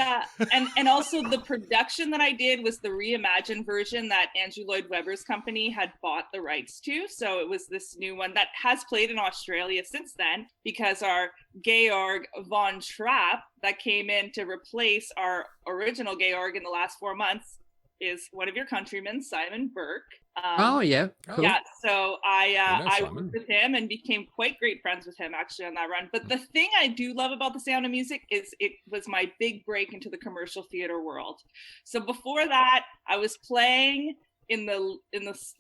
D: and also the production that I did was the reimagined version that Andrew Lloyd Webber's company had bought the rights to. So it was this new one that has played in Australia since then, because our Georg von Trapp that came in to replace our original Georg in the last 4 months is one of your countrymen, Simon Burke.
B: Cool.
D: Yeah, so I worked with him and became quite great friends with him actually on that run. But the thing I do love about The Sound of Music is it was my big break into the commercial theater world. So before that, I was playing in the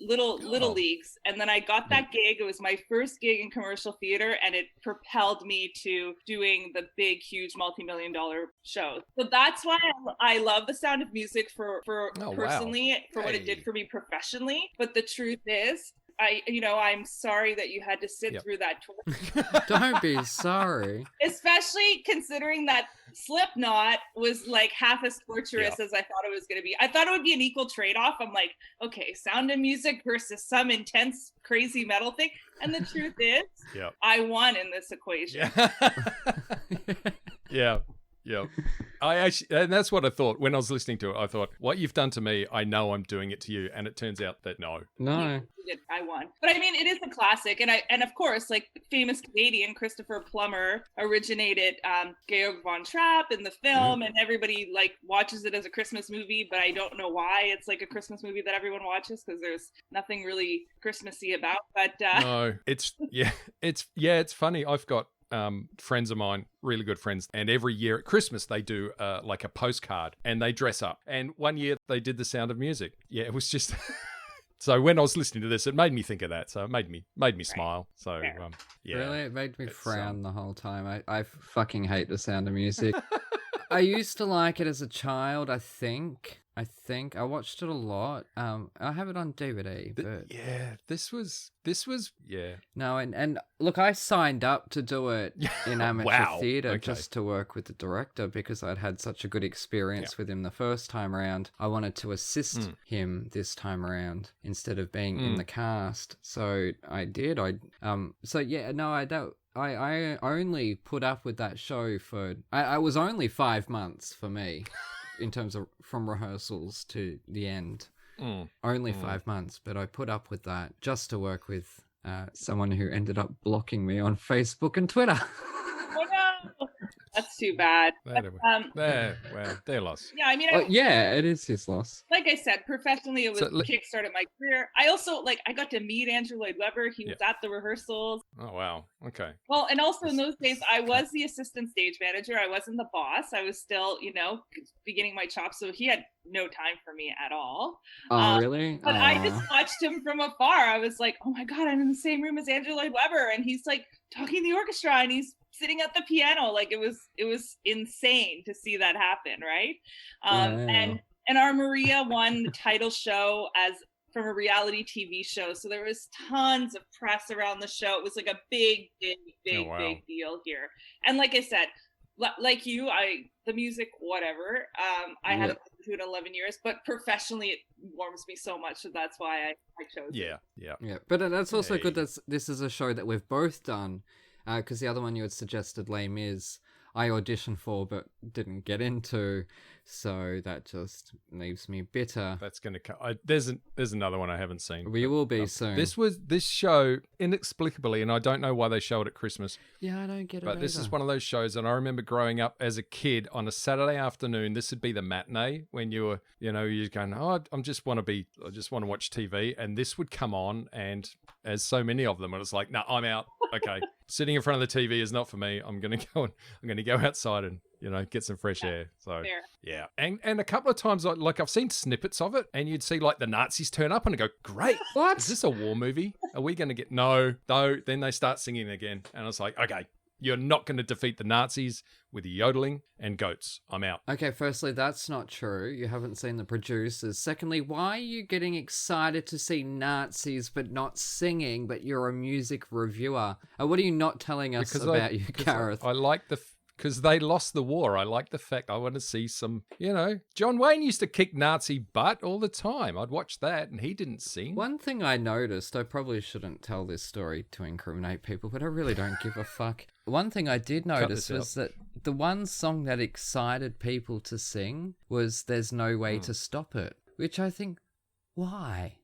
D: little leagues, and then I got that gig. It was my first gig in commercial theater, and it propelled me to doing the big, huge, multi-million-dollar shows. So that's why I love The Sound of Music for personally, for what it did for me professionally. But the truth is, I'm sorry that you had to sit through that tour.
B: Don't be sorry.
D: Especially considering that Slipknot was half as torturous as I thought it was going to be. I thought it would be an equal trade-off. I'm like, okay, Sound of Music versus some intense, crazy metal thing. And the truth is, I won in this equation.
C: Yeah. I actually, and that's what I thought when I was listening to it. I thought, what you've done to me, I know I'm doing it to you. And it turns out that no.
D: I won. But I mean, it is a classic. And of course, like famous Canadian Christopher Plummer originated Georg von Trapp in the film, and everybody like watches it as a Christmas movie, but I don't know why it's like a Christmas movie that everyone watches, because there's nothing really Christmassy about. But
C: no, it's funny. I've got friends of mine, really good friends, and every year at Christmas they do like a postcard and they dress up. And one year they did The Sound of Music. Yeah, it was just so when I was listening to this, it made me think of that. So it made me smile. So yeah,
B: really, it made me frown the whole time. I fucking hate The Sound of Music. I used to like it as a child. I think I watched it a lot. I have it on DVD. But
C: this was
B: no, and look, I signed up to do it in amateur theatre just to work with the director because I'd had such a good experience with him the first time around. I wanted to assist him this time around instead of being in the cast, so I did. I only put up with that show for I was only 5 months for me in terms of from rehearsals to the end. Only 5 months, but I put up with that just to work with someone who ended up blocking me on Facebook and Twitter.
D: Oh no, that's too bad.
C: Their loss.
D: Yeah, I mean,
B: it is his loss.
D: Like I said, professionally, it was kickstarted my career. I also I got to meet Andrew Lloyd Webber. He was at the rehearsals.
C: Oh wow, okay.
D: Well, and also in those days, I was the assistant stage manager. I wasn't the boss. I was still, beginning my chops. So he had no time for me at all.
B: Oh, really?
D: But I just watched him from afar. I was like, oh my God, I'm in the same room as Andrew Lloyd Webber, and he's like talking to the orchestra, and he's sitting at the piano. Like it was insane to see that happen, right? And our Maria won the title show from a reality TV show, so there was tons of press around the show. It was like a big deal here. And like I said, like you, the music, whatever. I haven't listened to it in 11 years, but professionally, it warms me so much, so that's why I chose it.
B: Yeah. But that's also good that this is a show that we've both done, because the other one you had suggested, Les Mis, I auditioned for but didn't get into, so that just leaves me bitter.
C: That's going to come. There's another one I haven't seen.
B: We will be soon.
C: This show, inexplicably, and I don't know why they show it at Christmas.
B: Yeah, I don't get it
C: But this is one of those shows, and I remember growing up as a kid on a Saturday afternoon. This would be the matinee when you were, you're going, I just want to watch TV, and this would come on, and as so many of them, and it's like, no, I'm out. Okay, sitting in front of the TV is not for me. I'm going to go outside and get some fresh air. So yeah, and a couple of times I've seen snippets of it, and you'd see like the Nazis turn up and I go, great, what is this, a war movie? Are we going to get no? Then they start singing again, and I was like, okay, you're not going to defeat the Nazis with yodeling and goats. I'm out.
B: Okay, firstly, that's not true. You haven't seen the producers. Secondly, why are you getting excited to see Nazis but not singing, but you're a music reviewer? What are you not telling us about you, Gareth?
C: I like because they lost the war. I like the fact I want to see some, John Wayne used to kick Nazi butt all the time. I'd watch that, and he didn't sing.
B: One thing I noticed, I probably shouldn't tell this story to incriminate people, but I really don't give a fuck. One thing I did notice was that the one song that excited people to sing was There's No Way to Stop It, which I think, why?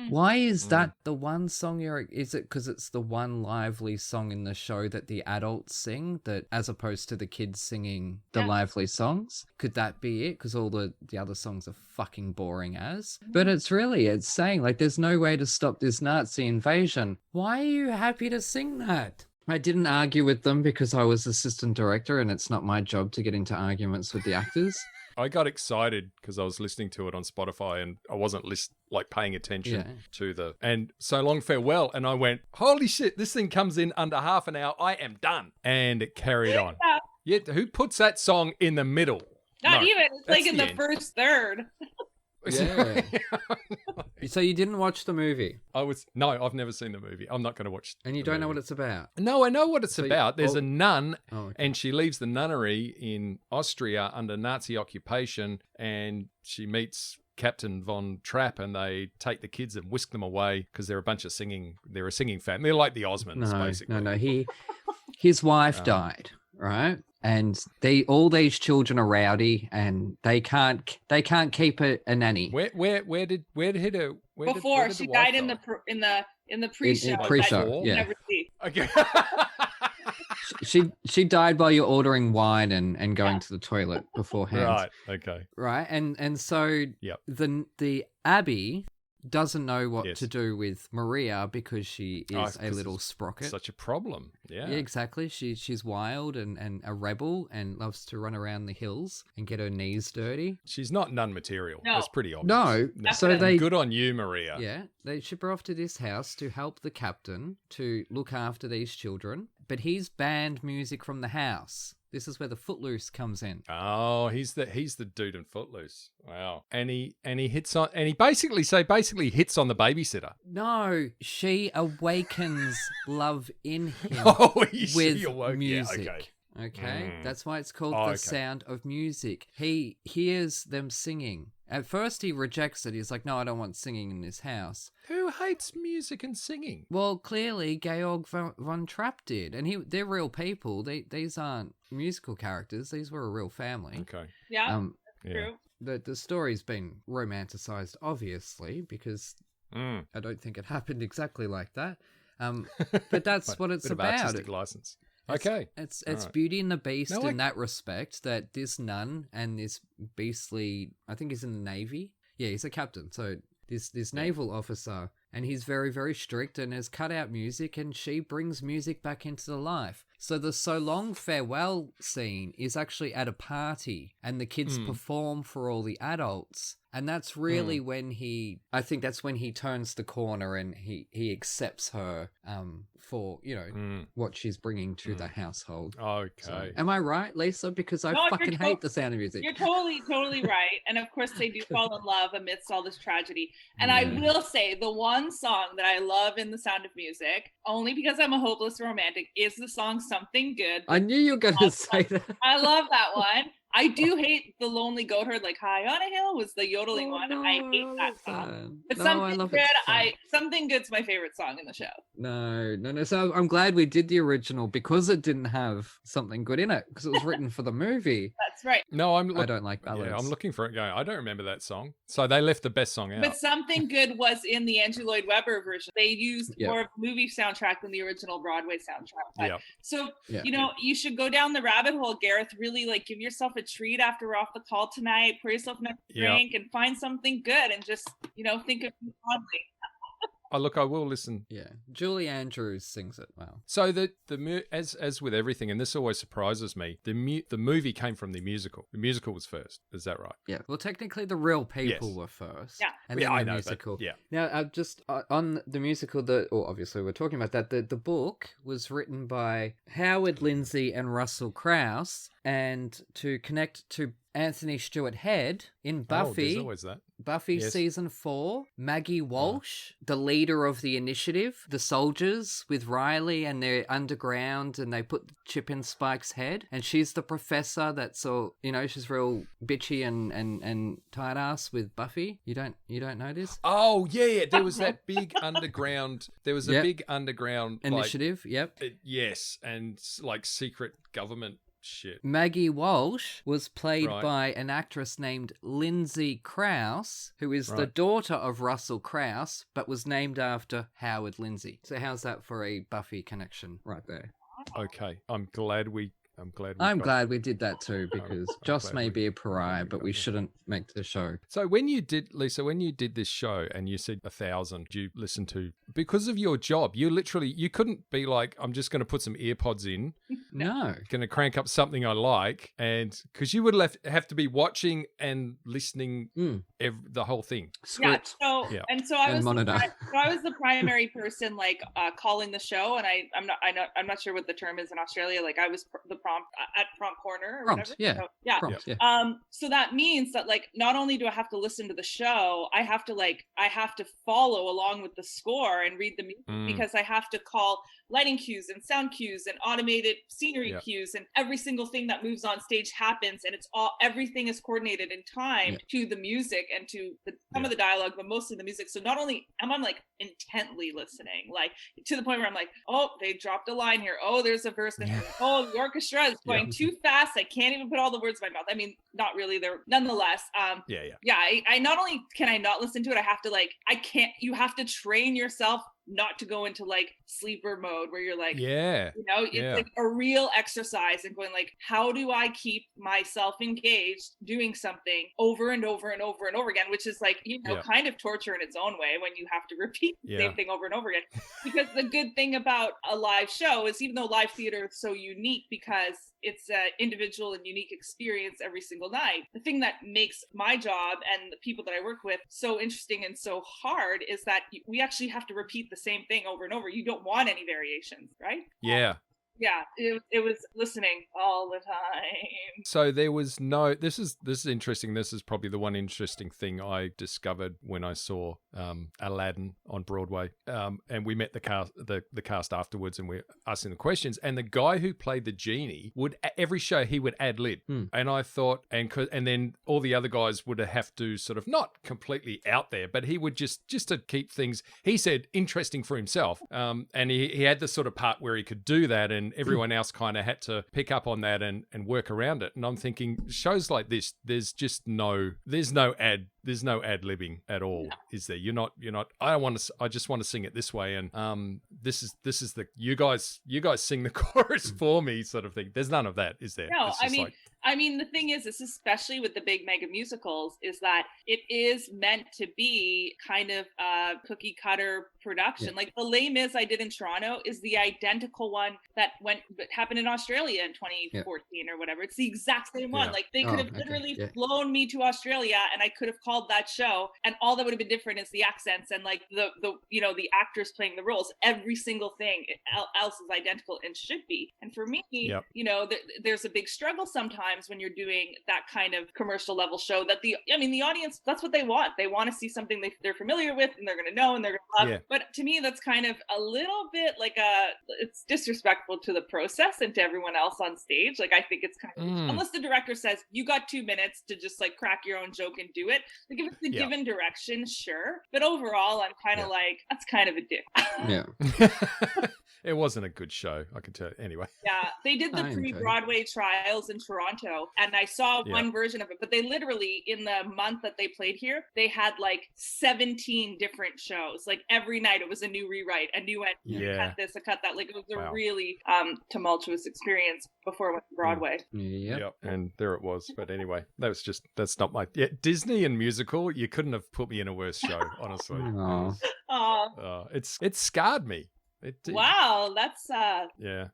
B: Why is that the one song is it because it's the one lively song in the show that the adults sing, that as opposed to the kids singing the lively songs? Could that be it? Because all the other songs are fucking boring as. But it's saying like there's no way to stop this Nazi invasion. Why are you happy to sing that? I didn't argue with them because I was assistant director and it's not my job to get into arguments with the actors.
C: I got excited because I was listening to it on Spotify and I wasn't paying attention to and So Long Farewell, and I went, holy shit, this thing comes in under half an hour, I am done. And it carried on. Yeah, who puts that song in the middle?
D: Not even, it's like in the first third.
B: Yeah. So you didn't watch the movie?
C: No, I've never seen the movie. I'm not going to watch.
B: And you don't know what it's about?
C: No, I know what it's about. There's a nun, and she leaves the nunnery in Austria under Nazi occupation, and she meets Captain von Trapp, and they take the kids and whisk them away because they're a singing family. They're like the Osmonds, basically.
B: No. His wife died, right? and all these children are rowdy, and they can't keep a nanny.
C: Where did her
D: Before she died in the pre-show.
B: In pre-show,
C: Before?
B: yeah.
D: Never see.
C: Okay.
B: She died while you're ordering wine and going to the toilet beforehand.
C: Right. Okay.
B: Right. And so
C: Yep.
B: the Abbey doesn't know what
C: Yes.
B: to do with Maria because she is a
C: 'cause
B: little
C: it's
B: sprocket.
C: Such a problem. Yeah.
B: Yeah, exactly. She's wild and a rebel and loves to run around the hills and get her knees dirty.
C: She's not nun material.
D: No.
C: That's pretty obvious.
B: No. So they
C: Good on you, Maria.
B: Yeah, they ship her off to this house to help the captain to look after these children, but he's banned music from the house. This is where the Footloose comes in.
C: Oh, he's the dude in Footloose. Wow. And he hits on and he basically hits on the babysitter.
B: No, she awakens love in him
C: Oh,
B: with
C: awoke.
B: music.
C: Yeah, okay.
B: Okay, that's why it's called
C: Oh,
B: the
C: okay.
B: sound of music. He hears them singing. At first, he rejects it. He's like, "No, I don't want singing in this house."
C: Who hates music and singing?
B: Well, clearly, Georg von Trapp did, and they're real people. These aren't musical characters. These were a real family.
C: Okay.
D: Yeah,
C: Yeah.
D: true.
B: The story's been romanticized, obviously, because I don't think it happened exactly like that. But that's what it's
C: Bit of
B: about.
C: artistic license. Okay.
B: It's
C: Alright.
B: Beauty and the Beast
C: No,
B: in that respect, that this nun and this beastly, I think he's in the Navy. Yeah, he's a captain. So this naval officer, and he's very, very strict and has cut out music, and she brings music back into the life. So the So Long Farewell scene is actually at a party, and the kids perform for all the adults. And that's really when I think that's when he turns the corner and he accepts her for, what she's bringing to the household.
C: Okay.
B: So, am I right, Lisa? Because I
D: No,
B: fucking hate the sound of music.
D: You're totally right. And of course, they do fall in love amidst all this tragedy. And I will say the one song that I love in The Sound of Music, only because I'm a hopeless romantic, is the song Something Good.
B: I knew you were going to say that.
D: I love that one. I do hate the Lonely Goat Herd, like High on a Hill was the yodeling one.
B: No,
D: I hate
B: love
D: that song. But
B: No,
D: Something
B: I love
D: Good,
B: it so much.
D: Something Good's my favorite song in the show.
B: No. So I'm glad we did the original because it didn't have Something Good in it, because it was written for the movie.
D: That's right.
C: No,
B: I don't like ballads.
C: Yeah, I'm looking for it going. I don't remember that song. So they left the best song out.
D: But Something Good was in the Andrew Lloyd Webber version. They used more of the movie soundtrack than the original Broadway soundtrack. But, so, you should go down the rabbit hole, Gareth. Really, give yourself a treat after we're off the call tonight. Pour yourself a nice drink and find something good and just, think of it fondly.
C: Oh, look, I will listen.
B: Yeah, Julie Andrews sings it well.
C: So as with everything, and this always surprises me, the movie came from the musical. The musical was first. Is that right?
B: Yeah. Well, technically, the real people were first.
D: Yeah.
B: And then
C: I
B: the
C: know,
B: musical.
C: but, yeah.
B: Now, just on the musical, obviously we're talking about that. The book was written by Howard Lindsay and Russell Krauss, and to connect to Anthony Stewart Head in Buffy.
C: There's always that.
B: Buffy season 4, Maggie Walsh, the leader of the initiative, the soldiers with Riley, and they're underground and they put the chip in Spike's head, and she's the professor that's all, she's real bitchy and tight ass with Buffy. You don't know this?
C: Oh yeah, there was that big underground. There was a big underground
B: initiative.
C: Yes, and secret government shit.
B: Maggie Walsh was played by an actress named Lindsay Krauss, who is the daughter of Russell Krauss, but was named after Howard Lindsay. So how's that for a Buffy connection right there?
C: Okay, I'm glad we
B: did that too, because Joss may be a pariah, but we shouldn't make the show.
C: So when you did this show and you said 1,000, you listened to, because of your job, you couldn't be like, I'm just going to put some earpods in.
B: No.
C: Going to crank up something I like, and because you would have to be watching and listening the whole thing.
B: Script.
D: Yeah. So I was the primary person calling the show, and I'm not sure what the term is in Australia. I was the prompt at prompt corner or whatever.
B: Yeah.
D: So, yeah.
B: Prompt, yeah.
D: So that means that not only do I have to listen to the show, I have to follow along with the score and read the music because I have to call lighting cues and sound cues and automated scenery cues, and every single thing that moves on stage happens, and everything is coordinated and timed to the music and to some of the dialogue, but mostly the music. So not only am I like intently listening, like to the point where I'm like, oh, they dropped a line here. Oh, there's a verse. Oh, the orchestra is going too fast. I can't even put all the words in my mouth. I mean, not really. They're nonetheless. I not only can I not listen to it, I have to like, I can't. You have to train yourself not to go into like sleeper mode where you're like, it's like a real exercise and going like, how do I keep myself engaged doing something over and over and over and over again, which is like, kind of torture in its own way when you have to repeat the same thing over and over again. Because the good thing about a live show is, even though live theater is so unique because it's an individual and unique experience every single night, the thing that makes my job and the people that I work with so interesting and so hard is that we actually have to repeat the same thing over and over. You don't want any variations, right? It was listening all the time.
C: So there was no. This is interesting. This is probably the one interesting thing I discovered when I saw Aladdin on Broadway, and we met the cast afterwards, and we're asking the questions. And the guy who played the genie would every show he would ad lib, and I thought, and then all the other guys would have to sort of not completely out there, but he would just to keep things, he said, interesting for himself. And he had the sort of part where he could do that, and everyone else kind of had to pick up on that and work around it. And I'm thinking, shows like this, there's no ad libbing at all, is there? You're not. I just want to sing it this way, and this is the you guys sing the chorus for me sort of thing. There's none of that, is there?
D: No, I mean, the thing is, especially with the big mega musicals, is that it is meant to be kind of a cookie cutter production. Yeah. Like the Les Mis I did in Toronto is the identical one that happened in Australia in 2014 or whatever. It's the exact same one. Like they could have literally flown me to Australia, and I could have called that show, and all that would have been different is the accents and like the actors playing the roles. Every single thing else is identical and should be. And for me, there's a big struggle sometimes when you're doing that kind of commercial level show that the audience, that's what they want. They want to see something they're familiar with and they're going to know and they're going to love. But to me, that's kind of a little bit like it's disrespectful to the process and to everyone else on stage. Like, I think it's kind of, unless the director says, you got 2 minutes to just like crack your own joke and do it. Like if it's a given direction, sure. But overall, I'm kind of like, that's kind of a dick.
C: It wasn't a good show, I can tell you. Anyway.
D: Yeah, they did the pre-Broadway trials in Toronto, and I saw one version of it, but they literally, in the month that they played here, they had like 17 different shows. Like every night it was a new rewrite, a new entry, cut this, a cut that. Like it was a really tumultuous experience before it went to Broadway.
C: Yep, and there it was. But anyway, that's not my... Disney and musical, you couldn't have put me in a worse show, honestly. It scarred me. It did.
D: Wow, that's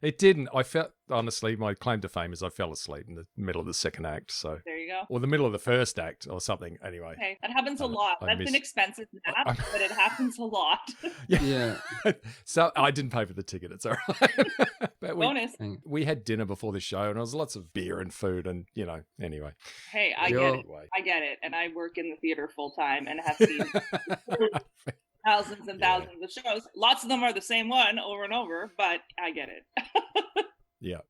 C: it didn't. I felt, honestly, my claim to fame is I fell asleep in the middle of the second act. So
D: there you go.
C: Or the middle of the first act or something. Anyway. Okay,
D: that happens a lot. That's an expensive nap, but it happens a lot.
C: So I didn't pay for the ticket. It's all right. But
D: bonus.
C: We had dinner before the show, and there was lots of beer and food, and anyway.
D: Hey, I get it. I get it, and I work in the theater full time and have seen thousands and thousands of shows. Lots of them are the same one over and over, but I get it.
B: Yeah.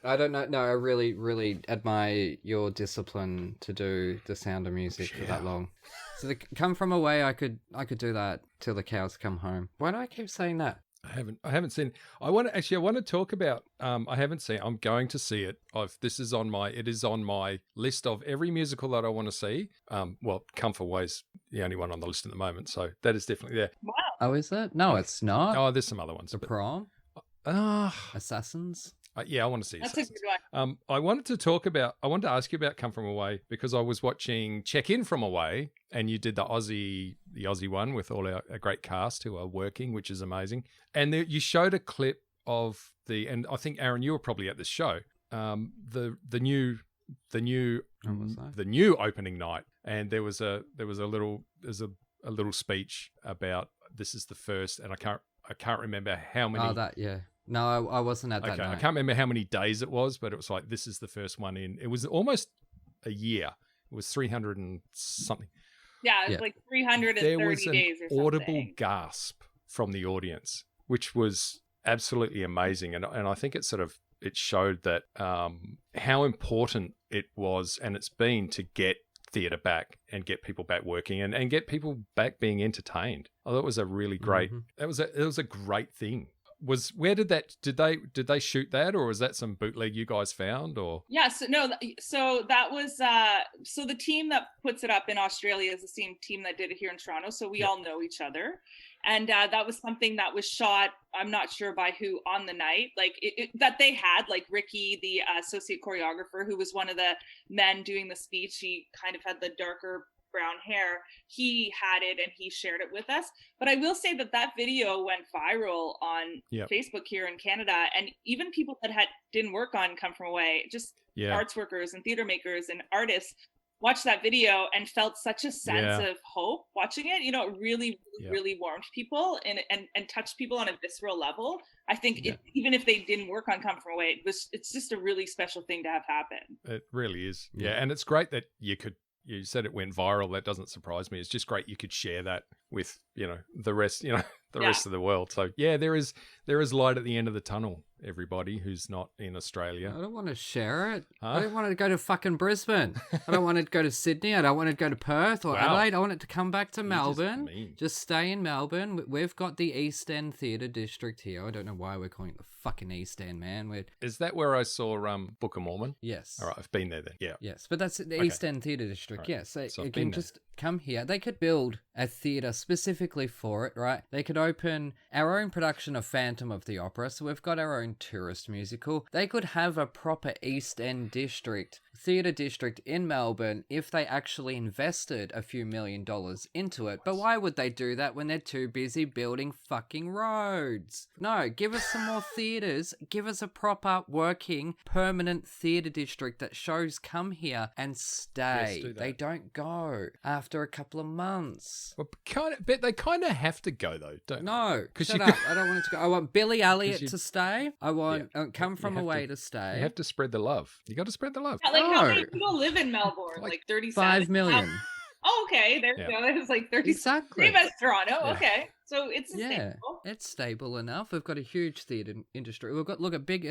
B: I don't know. No, I really, really admire your discipline to do The Sound of Music for that long. So the Come From Away, I could do that till the cows come home. Why do I keep saying that?
C: I haven't seen. I want to talk about. I haven't seen. I'm going to see it. It is on my list of every musical that I want to see. Well, Come From Away's the only one on the list at the moment, so that is definitely there.
D: Wow.
B: Oh, is that? No, it's not.
C: Oh, there's some other ones.
B: The Prom. Assassins.
C: I want to see.
D: That's a good one.
C: I wanted to ask you about Come From Away because I was watching Check In From Away, and you did the Aussie one with all our great cast who are working, which is amazing. And you showed a clip of and I think Aaron, you were probably at this show. The new opening night, and there was a little speech about this is the first, and I can't remember how many.
B: Oh, that No, I wasn't at that night.
C: I can't remember how many days it was, but it was like, this is the first one in. It was almost a year. It was 300 and something.
D: Yeah, it was like 330 days or something. There was an
C: audible gasp from the audience, which was absolutely amazing. And I think it sort of it showed that how important it was and it's been to get theatre back and get people back working and get people back being entertained. I thought it was a really great. It was a great thing. Did they shoot that, or was that some bootleg you guys found, or?
D: Yeah, so that was so the team that puts it up in Australia is the same team that did it here in Toronto, so we all know each other. And that was something that was shot, I'm not sure by who on the night, like that they had, like Ricky, the associate choreographer, who was one of the men doing the speech. He kind of had the darker brown hair. He had it and he shared it with us. But I will say that video went viral on Facebook here in Canada. And even people that didn't work on Come From Away, just arts workers and theater makers and artists, watched that video and felt such a sense of hope watching it. You know, it really warmed people and touched people on a visceral level. I think even if they didn't work on Come From Away, it's just a really special thing to have happen. It
C: really is. Yeah. And it's great that you said it went viral. That doesn't surprise me. It's just great you could share that with, the rest, the rest of the world. So there is light at the end of the tunnel, everybody who's not in Australia.
B: I don't want to share it. Huh? I don't want to go to fucking Brisbane. I don't want it to go to Sydney. I don't want it to go to Perth or Adelaide. I want it to come back to Melbourne. Just stay in Melbourne. We've got the East End Theatre District here. I don't know why we're calling it the fucking East End, man.
C: Is that where I saw Book of Mormon?
B: Yes.
C: All right, I've been there then. Yeah.
B: Yes, but that's the East End Theatre District. Right. Yes, so you can just come here. They could build a theatre specifically for it, right? They could open our own production of Phantom of the Opera, so we've got our own tourist musical. They could have a proper East End district, theatre district in Melbourne if they actually invested a few $1 million into it. But why would they do that when they're too busy building fucking roads? No, give us some more theatres. Give us a proper working permanent theatre district that shows come here and stay.
C: Yes, do
B: they don't go after a couple of months.
C: Well, but they kind of have to go though, don't
B: No, shut up. I don't want it to go. I want Billy Elliot to stay. I want Come From Away to stay.
C: You have to spread the love. You got to spread the love.
D: Like how many people live in Melbourne? Like 37?
B: 5 million.
D: Oh, okay. There you go. It was like 30.
B: Exactly.
D: Same as Toronto. Yeah. Okay. So it's sustainable.
B: It's stable enough. We've got a huge theatre industry. We've got, look, a big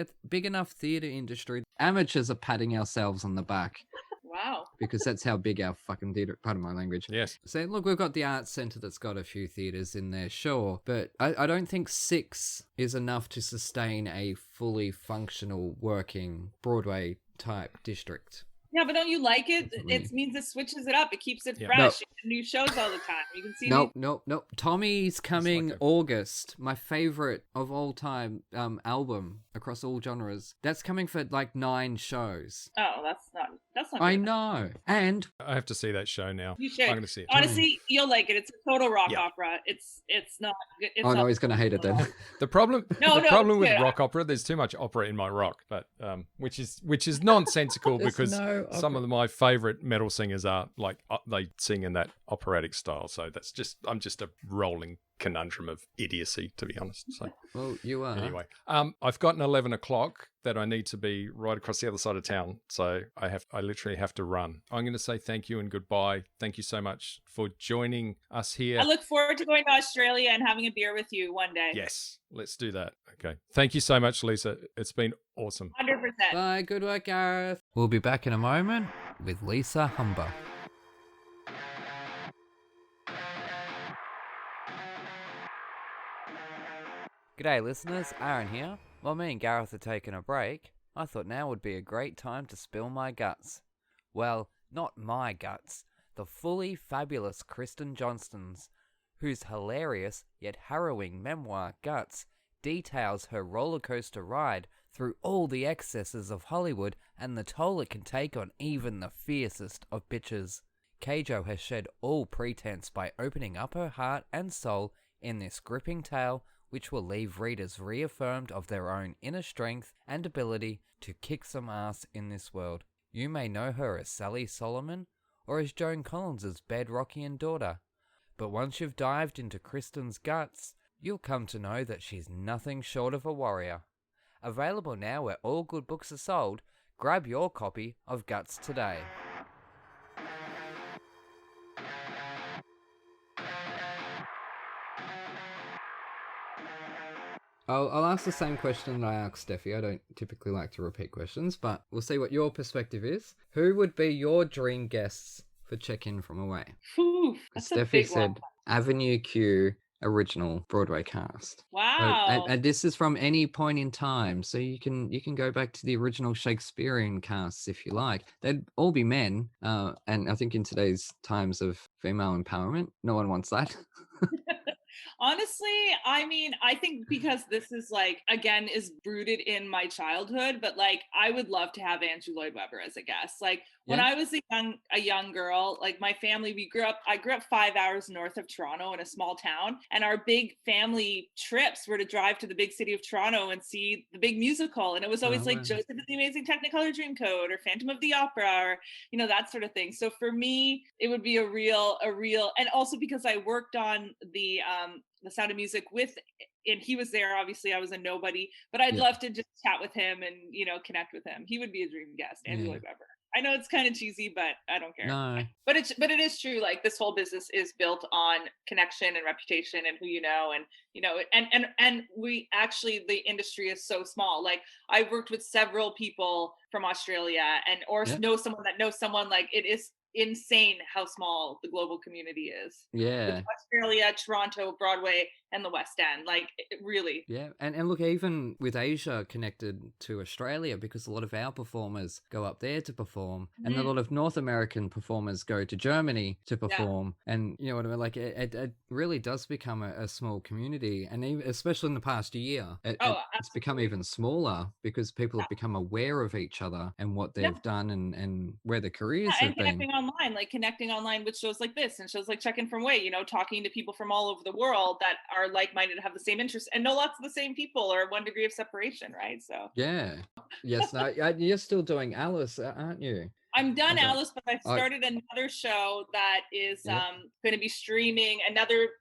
B: enough theatre industry. Amateurs are patting ourselves on the back.
D: Wow.
B: Because that's how big our fucking theatre, pardon my language.
C: Yes.
B: So, look, we've got the Arts Centre that's got a few theatres in there, sure. But I don't think 6 is enough to sustain a fully functional, working Broadway-type district.
D: Yeah, but don't you like it? It means it switches it up. It keeps it fresh. You get new shows all the time. You can see.
B: Nope. Tommy's coming August. My favorite of all time album across all genres. That's coming for like 9 shows.
D: Oh, that's not.
B: I know. And
C: I have to see that show now.
D: You should.
C: I'm going to see it.
D: Honestly, you'll like it. It's a total rock opera. It's not.
B: No, he's going to hate it then.
C: The problem with rock opera, there's too much opera in my rock, but which is nonsensical because some of my favorite metal singers are like they sing in that operatic style. So I'm just a rolling conundrum of idiocy, to be honest. So,
B: well, you are.
C: Anyway, I've got an 11 o'clock that I need to be right across the other side of town. So I literally have to run. I'm going to say thank you and goodbye. Thank you so much for joining us here.
D: I look forward to going to Australia and having a beer with you one day.
C: Yes, let's do that. Okay. Thank you so much, Lisa. It's been awesome.
D: 100%.
B: Bye. Good work, Gareth. We'll be back in a moment with Lisa Humber. G'day listeners, Aaron here. While me and Gareth are taking a break, I thought now would be a great time to spill my guts. Well, not my guts, the fully fabulous Kristen Johnston's, whose hilarious yet harrowing memoir, Guts, details her rollercoaster ride through all the excesses of Hollywood and the toll it can take on even the fiercest of bitches. Keijo has shed all pretense by opening up her heart and soul in this gripping tale, which will leave readers reaffirmed of their own inner strength and ability to kick some ass in this world. You may know her as Sally Solomon, or as Joan Collins' bedrockian daughter, but once you've dived into Kristen's guts, you'll come to know that she's nothing short of a warrior. Available now where all good books are sold, grab your copy of Guts today. I'll ask the same question that I asked Steffi. I don't typically like to repeat questions, but we'll see what your perspective is. Who would be your dream guests for Check-In From Away?
D: Whew, that's a
B: Steffi
D: big
B: said
D: one.
B: Avenue Q original Broadway cast.
D: Wow.
B: And this is from any point in time, so you can go back to the original Shakespearean casts if you like. They'd all be men, and I think in today's times of female empowerment, no one wants that.
D: Honestly, I mean, I think because this is like, again, is rooted in my childhood, but like, I would love to have Andrew Lloyd Webber as a guest. Like when
B: Yeah.
D: I was a young girl, like my family, I grew up 5 hours north of Toronto in a small town. And our big family trips were to drive to the big city of Toronto and see the big musical. And it was always
B: Oh,
D: like
B: wow.
D: Joseph and the Amazing Technicolor Dreamcoat or Phantom of the Opera or, you know, that sort of thing. So for me, it would be a real, and also because I worked on the Sound of Music and he was there. Obviously I was a nobody, but I'd love to just chat with him and, you know, connect with him. He would be a dream guest, Andrew Lloyd Webber. I know it's kind of cheesy, but I don't care.
B: No.
D: But it is true. Like this whole business is built on connection and reputation and who you know, and you know, and we actually, the industry is so small. Like I worked with several people from Australia know someone that knows someone. Like it is insane how small the global community is.
B: Yeah.
D: With Australia, Toronto, Broadway, and the West End. Like it really.
B: Yeah. And look, even with Asia connected to Australia, because a lot of our performers go up there to perform, and a lot of North American performers go to Germany to perform. And you know what I mean? Like it really does become a small community. And even, especially in the past year, it's become even smaller because people have become aware of each other and what they've done and where their careers have been.
D: Connecting online with shows like this and shows like Check-In From Away, you know, talking to people from all over the world that are like-minded, have the same interests, and know lots of the same people, or 1 degree of separation, right? So
B: yeah, yes. No, you're still doing Alice, aren't you?
D: I'm done, Alice, but I've started another show that is going to be streaming.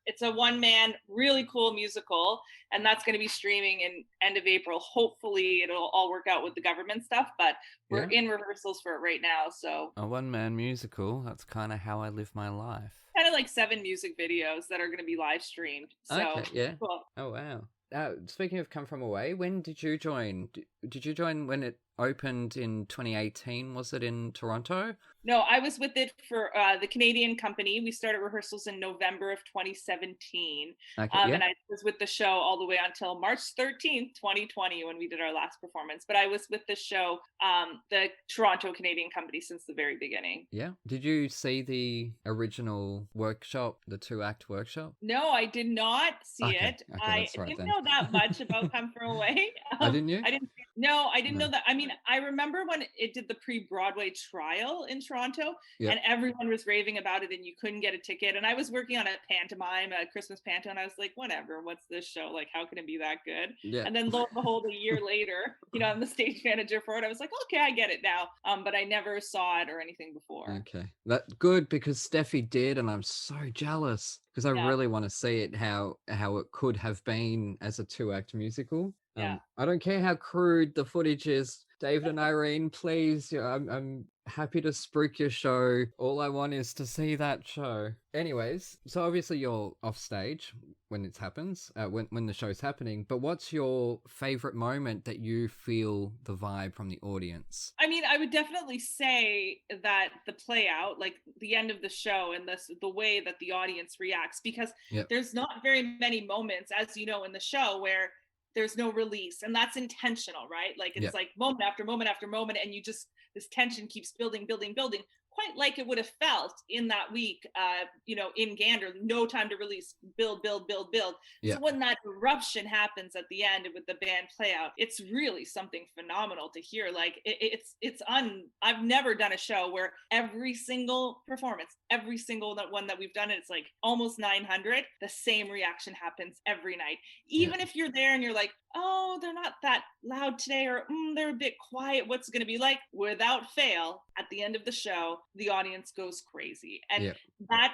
D: It's a one-man, really cool musical, and that's going to be streaming in end of April. Hopefully, it'll all work out with the government stuff, but we're in rehearsals for it right now. So
B: a one-man musical. That's kind of how I live my life.
D: Kind of like 7 music videos that are going to be live streamed. So
B: okay, yeah.
D: Cool.
B: Oh wow. Speaking of Come From Away, when did you join? Did you join when it opened in 2018? Was it in Toronto?
D: No, I was with it for the Canadian company. We started rehearsals in November of 2017. And I was with the show all the way until March 13th, 2020, when we did our last performance. But I was with the show, the Toronto Canadian company, since the very beginning.
B: Yeah. Did you see the original workshop, the 2-act workshop?
D: No, I did not see it.
B: Okay,
D: I didn't know that much about Come From Away.
B: Didn't you?
D: I didn't know that. I mean, I remember when it did the pre-Broadway trial in Toronto, and everyone was raving about it, and you couldn't get a ticket. And I was working on a pantomime, a Christmas panto, and I was like, whatever, what's this show? Like, how can it be that good?
B: Yeah.
D: And then lo and behold, a year later, you know, I'm the stage manager for it. I was like, okay, I get it now. But I never saw it or anything before.
B: Okay. That's good, because Steffi did, and I'm so jealous because I really want to see it, how it could have been as a 2-act musical. I don't care how crude the footage is. David and Irene, please, I'm happy to spruik your show. All I want is to see that show. Anyways, so obviously you're off stage when it happens, when the show's happening, but what's your favorite moment that you feel the vibe from the audience?
D: I mean, I would definitely say that the play out, like the end of the show, and the way that the audience reacts, because there's not very many moments, as you know, in the show where there's no release, and that's intentional, right? Like it's like moment after moment after moment, and you just, this tension keeps building, quite like it would have felt in that week, you know, in Gander, no time to release, build. So when that eruption happens at the end with the band play out, it's really something phenomenal to hear. Like I've never done a show where every single performance, every single one that we've done, it's like almost 900, the same reaction happens every night. Even if you're there and you're like, oh, they're not that loud today, or they're a bit quiet, what's it going to be like? Without fail, at the end of the show, the audience goes crazy. And that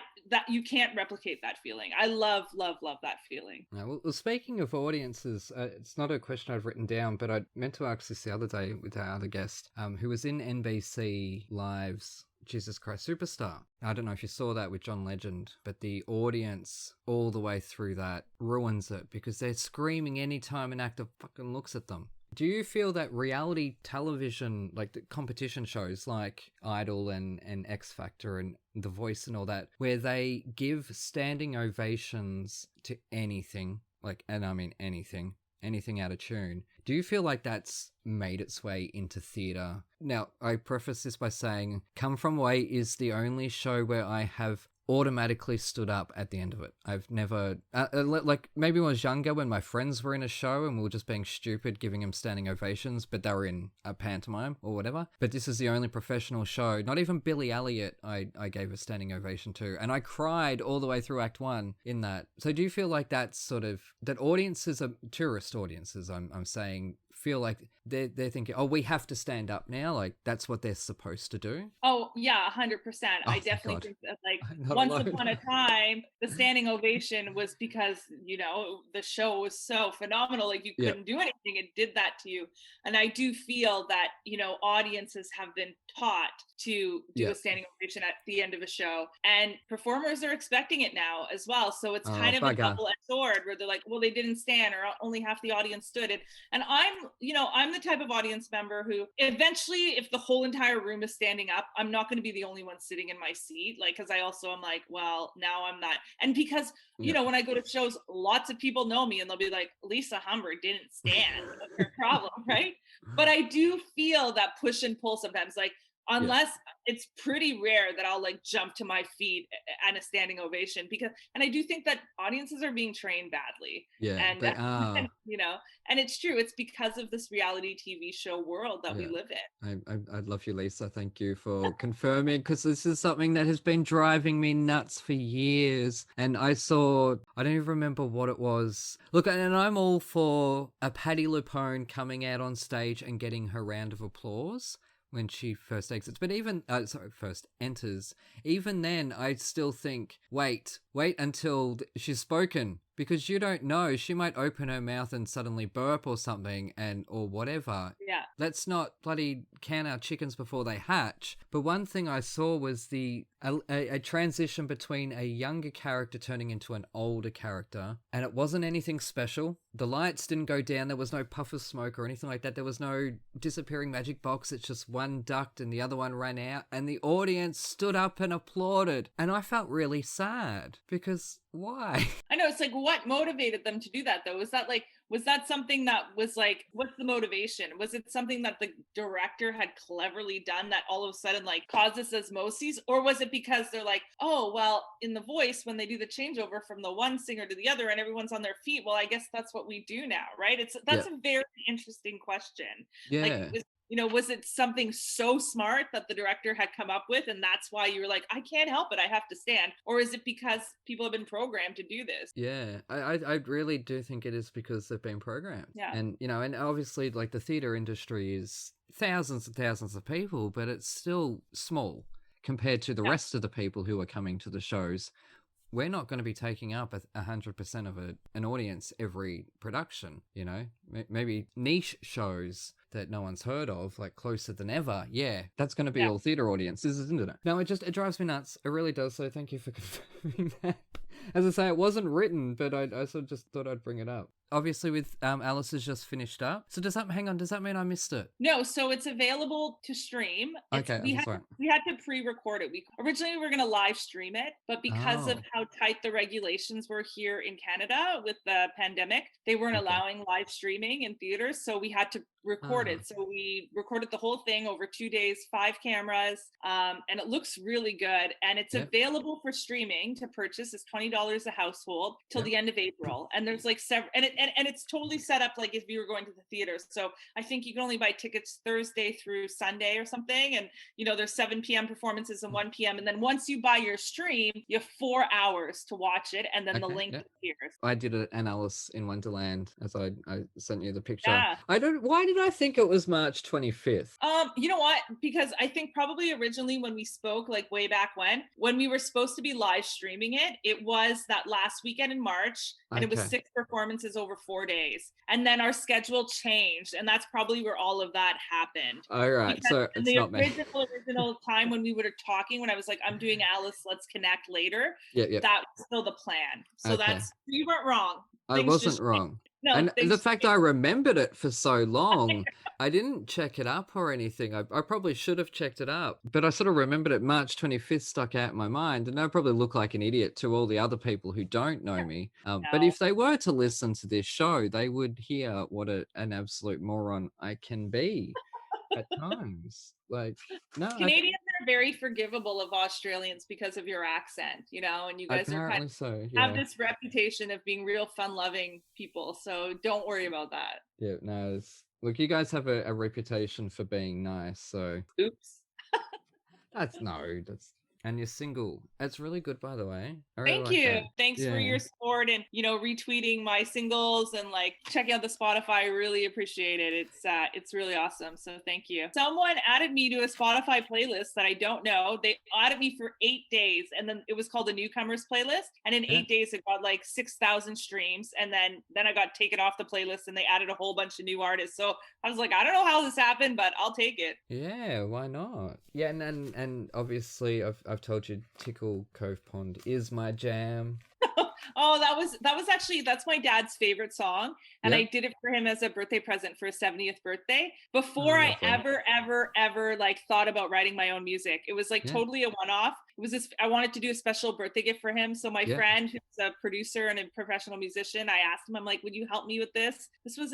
D: you can't replicate that feeling. I love that feeling.
B: Well, speaking of audiences, it's not a question I've written down, but I meant to ask this the other day with our other guest, who was in NBC Live's Jesus Christ Superstar. I don't know if you saw that with John Legend, but the audience all the way through that ruins it because they're screaming anytime an actor fucking looks at them. Do you feel that reality television, like the competition shows like Idol and X Factor and The Voice and all that, where they give standing ovations to anything, like, and I mean anything out of tune, do you feel like that's made its way into theatre? Now, I preface this by saying Come From Away is the only show where I have automatically stood up at the end of it. I've never, like maybe when I was younger when my friends were in a show and we were just being stupid giving them standing ovations, but they were in a pantomime or whatever. But this is the only professional show, not even Billy Elliot I gave a standing ovation to, and I cried all the way through Act 1 in that. So do you feel like that's sort of, that audiences are, tourist audiences I'm saying, feel like they're thinking, oh, we have to stand up now, like that's what they're supposed to do?
D: Oh yeah, 100%.
B: Oh,
D: I definitely think that, like,
B: Once
D: upon a time the standing ovation was because, you know, the show was so phenomenal, like you couldn't do anything, it did that to you. And I do feel that, you know, audiences have been taught to do a standing ovation at the end of a show, and performers are expecting it now as well, so it's kind of a double-edged sword where they're like, well, they didn't stand, or only half the audience stood. And I'm the type of audience member who eventually, if the whole entire room is standing up, I'm not going to be the only one sitting in my seat, like, because I also am like, well, now I'm not. And because you know, when I go to shows, lots of people know me and they'll be like, Lisa Humber didn't stand. What's her problem, right? But I do feel that push and pull sometimes, like, unless it's pretty rare that I'll like jump to my feet and a standing ovation, because, and I do think that audiences are being trained badly. And you know, and it's true, it's because of this reality TV show world that we live in.
B: I love you, Lisa. Thank you for confirming, because this is something that has been driving me nuts for years. And I don't even remember what it was. Look, and I'm all for a Patti LuPone coming out on stage and getting her round of applause when she first exits, but even first enters, even then I still think, wait until she's spoken, because you don't know, she might open her mouth and suddenly burp or something, or whatever. Let's not bloody count our chickens before they hatch. But one thing I saw was a transition between a younger character turning into an older character, and it wasn't anything special. The lights didn't go down, there was no puff of smoke or anything like that, there was no disappearing magic box, it's just one ducked and the other one ran out, and the audience stood up and applauded. And I felt really sad, because why?
D: I know, it's like, what motivated them to do that though? Was that something that was like, what's the motivation? Was it something that the director had cleverly done that all of a sudden like caused this osmosis? Or was it because they're like, oh, well, in The Voice, when they do the changeover from the one singer to the other and everyone's on their feet, well, I guess that's what we do now, right? That's a very interesting question. Like, was it something so smart that the director had come up with, and that's why you were like, I can't help it, I have to stand? Or is it because people have been programmed to do this?
B: I really do think it is because they've been programmed. And, you know, and obviously, like, the theatre industry is thousands and thousands of people, but it's still small compared to the rest of the people who are coming to the shows. We're not going to be taking up 100% of an audience every production, you know? Maybe niche shows that no one's heard of, like Closer Than Ever. That's going to be all theatre audiences, isn't it? No, it drives me nuts. It really does. So thank you for confirming that. As I say, it wasn't written, but I sort of just thought I'd bring it up. Obviously, with Alice has just finished up. So does that mean I missed it?
D: No, so it's available to stream. We had to pre-record it. Originally we were going to live stream it, but because of how tight the regulations were here in Canada with the pandemic, they weren't allowing live streaming in theaters. So we had to record it. So we recorded the whole thing over 2 days, 5 cameras, and it looks really good. And it's available for streaming to purchase. It's $20 a household till the end of April. And there's like several, and it's totally set up like if you were going to the theater. So I think you can only buy tickets Thursday through Sunday or something. And, you know, there's 7 p.m. performances and 1 p.m. And then once you buy your stream, you have 4 hours to watch it. And then the link appears.
B: I did an Alice in Wonderland, as I sent you the picture. Why did did I think it was March 25th?
D: You know what? Because I think probably originally when we spoke, like way back when we were supposed to be live streaming it, it was that last weekend in March, and it was
B: Okay.
D: 6 performances over 4 days. And then our schedule changed, and that's probably where all of that happened.
B: All right,
D: Because
B: so
D: in
B: it's
D: the
B: not me.
D: original time when we were talking, when I was like, I'm doing Alice, let's connect later,
B: Yeah.
D: that was still the plan. So
B: Okay.
D: you weren't wrong.
B: I
D: Things
B: wasn't
D: just-
B: wrong.
D: No,
B: And
D: things
B: the fact
D: changed.
B: I remembered it for so long, I didn't check it up or anything. I probably should have checked it up, but I sort of remembered it. March 25th stuck out in my mind, and I probably look like an idiot to all the other people who don't know me. But
D: No.
B: if they were to listen to this show, they would hear what an absolute moron I can be at times. Like, no,
D: Canadians are very forgivable of Australians because of your accent, you know, and you guys are
B: apparently so.
D: have
B: Yeah,
D: this reputation of being real fun-loving people. So don't worry about that.
B: yeah. No, look, you guys have a reputation for being nice, so
D: Oops.
B: that's. And you're single. That's really good, by the way. I really
D: Thank
B: like
D: you.
B: that.
D: Thanks for
B: Yeah.
D: your support and, you know, retweeting my singles and like checking out the Spotify. I really appreciate it. It's really awesome. So thank you. Someone added me to a Spotify playlist that I don't know. They added me for 8 days, and then it was called a newcomers playlist. And in 8 days, it got like 6,000 streams. And then I got taken off the playlist, and they added a whole bunch of new artists. So I was like, I don't know how this happened, but I'll take it.
B: Yeah, why not? Yeah, and obviously I've told you Tickle Cove Pond is my jam.
D: Oh, that's my dad's favorite song. And
B: Yep.
D: I did it for him as a birthday present for his 70th birthday before I
B: lovely.
D: ever like thought about writing my own music. It was like
B: Yeah.
D: totally a one-off. It was this, I wanted to do a special birthday gift for him. So my
B: Yeah.
D: friend, who's a producer and a professional musician, I asked him, I'm like, would you help me with this? This was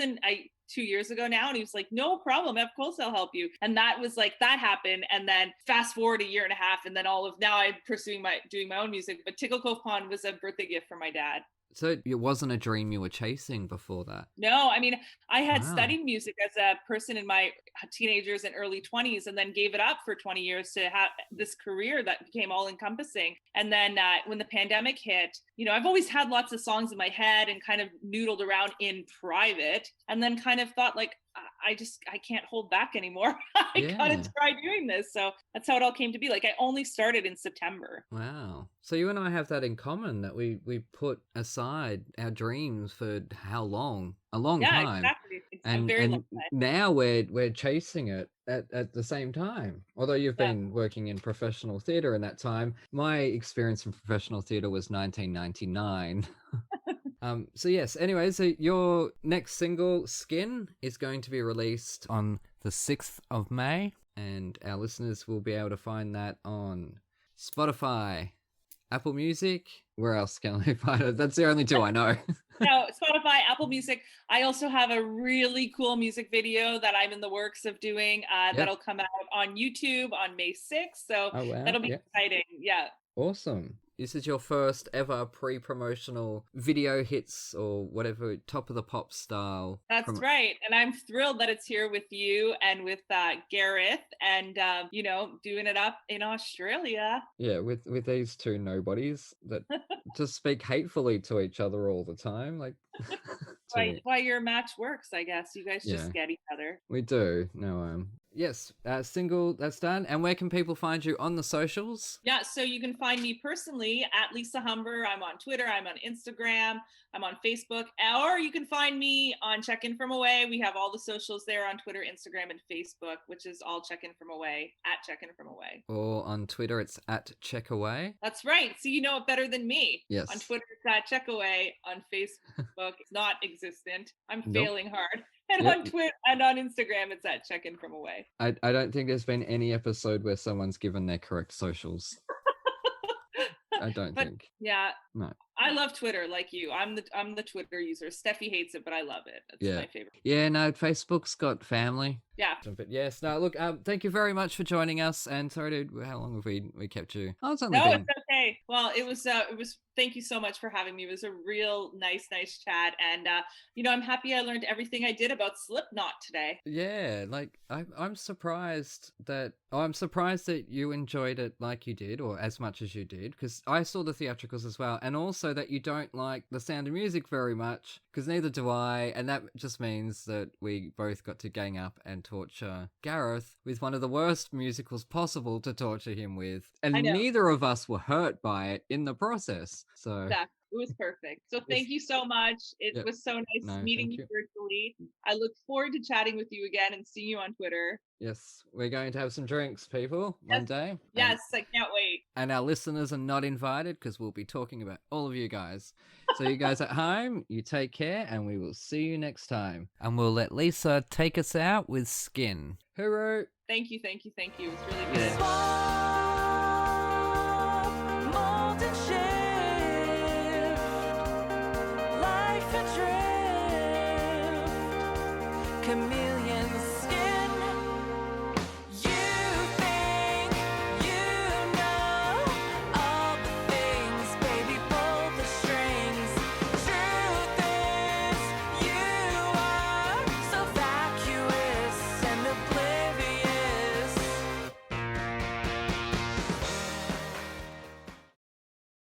D: 2 years ago now. And he was like, no problem. Of course I'll help you. And that was like, that happened. And then fast forward a year and a half. And then now I'm pursuing doing my own music. But Tickle Cove Pond was a birthday gift for my dad.
B: So it wasn't a dream you were chasing before that?
D: No, I mean, I had
B: Wow.
D: studied music as a person in my teenagers and early 20s, and then gave it up for 20 years to have this career that became all encompassing. And then when the pandemic hit, you know, I've always had lots of songs in my head and kind of noodled around in private, and then kind of thought like, I can't hold back anymore. I gotta try doing this. So that's how it all came to be. Like, I only started in September.
B: Wow. So you and I have that in common, that we put aside our dreams for how long? A long time.
D: Yeah, exactly. It's a
B: And
D: very long time.
B: now we're chasing it at the same time. Although you've been working in professional theatre in that time, my experience in professional theatre was 1999. So yes, anyway, so your next single, Skin, is going to be released on the 6th of May, and our listeners will be able to find that on Spotify, Apple Music. Where else can they find it? That's the only two I know.
D: No, Spotify, Apple Music. I also have a really cool music video that I'm in the works of doing that'll come out on YouTube on May 6th. So
B: Oh, wow.
D: that'll be exciting. Yeah.
B: Awesome. This is your first ever pre-promotional video hits or whatever, top of the pop style.
D: That's right. And I'm thrilled that it's here with you and with Gareth and, you know, doing it up in Australia.
B: Yeah, with these two nobodies that just speak hatefully to each other all the time. Like,
D: why your match works, I guess. You guys just get each other.
B: We do. No, yes, single, that's done. And where can people find you on the socials?
D: Yeah, so you can find me personally at Lisa Humber. I'm on Twitter, I'm on Instagram, I'm on Facebook, or you can find me on Check In From Away. We have all the socials there on Twitter, Instagram, and Facebook, which is all Check In From Away, at Check In From Away.
B: Or on Twitter, it's at Checkaway.
D: That's right. So you know it better than me.
B: Yes.
D: On Twitter, it's at Checkaway. On Facebook, it's not existent. I'm failing hard. And on Twitter and on Instagram, it's at Check In From Away.
B: I don't think there's been any episode where someone's given their correct socials. I don't think.
D: Yeah.
B: No.
D: I love Twitter like you. I'm the Twitter user. Steffi hates it, but I love it. It's my favorite.
B: Yeah, no, Facebook's got family.
D: Yeah.
B: But yes, no, look, thank you very much for joining us. And sorry, how long have we kept you? Oh, it's only
D: no,
B: been...
D: it's okay. Well, it was thank you so much for having me. It was a real nice chat. And, you know, I'm happy I learned everything I did about Slipknot today.
B: Yeah, like I'm surprised that you enjoyed it like you did, or as much as you did, because I saw the theatricals as well. and also that you don't like The Sound of Music very much, because neither do I, and that just means that we both got to gang up and torture Gareth with one of the worst musicals possible to torture him with, and neither of us were hurt by it in the process. So
D: exactly. It was perfect. So thank you so much. It was so nice meeting you virtually. I look forward to chatting with you again and seeing you on Twitter.
B: Yes, we're going to have some drinks, people, one day.
D: Yes, I can't wait.
B: And our listeners are not invited because we'll be talking about all of you guys. So you guys at home, you take care, and we will see you next time. And we'll let Lisa take us out with Skin. Hooroo!
D: Thank you. It was really good.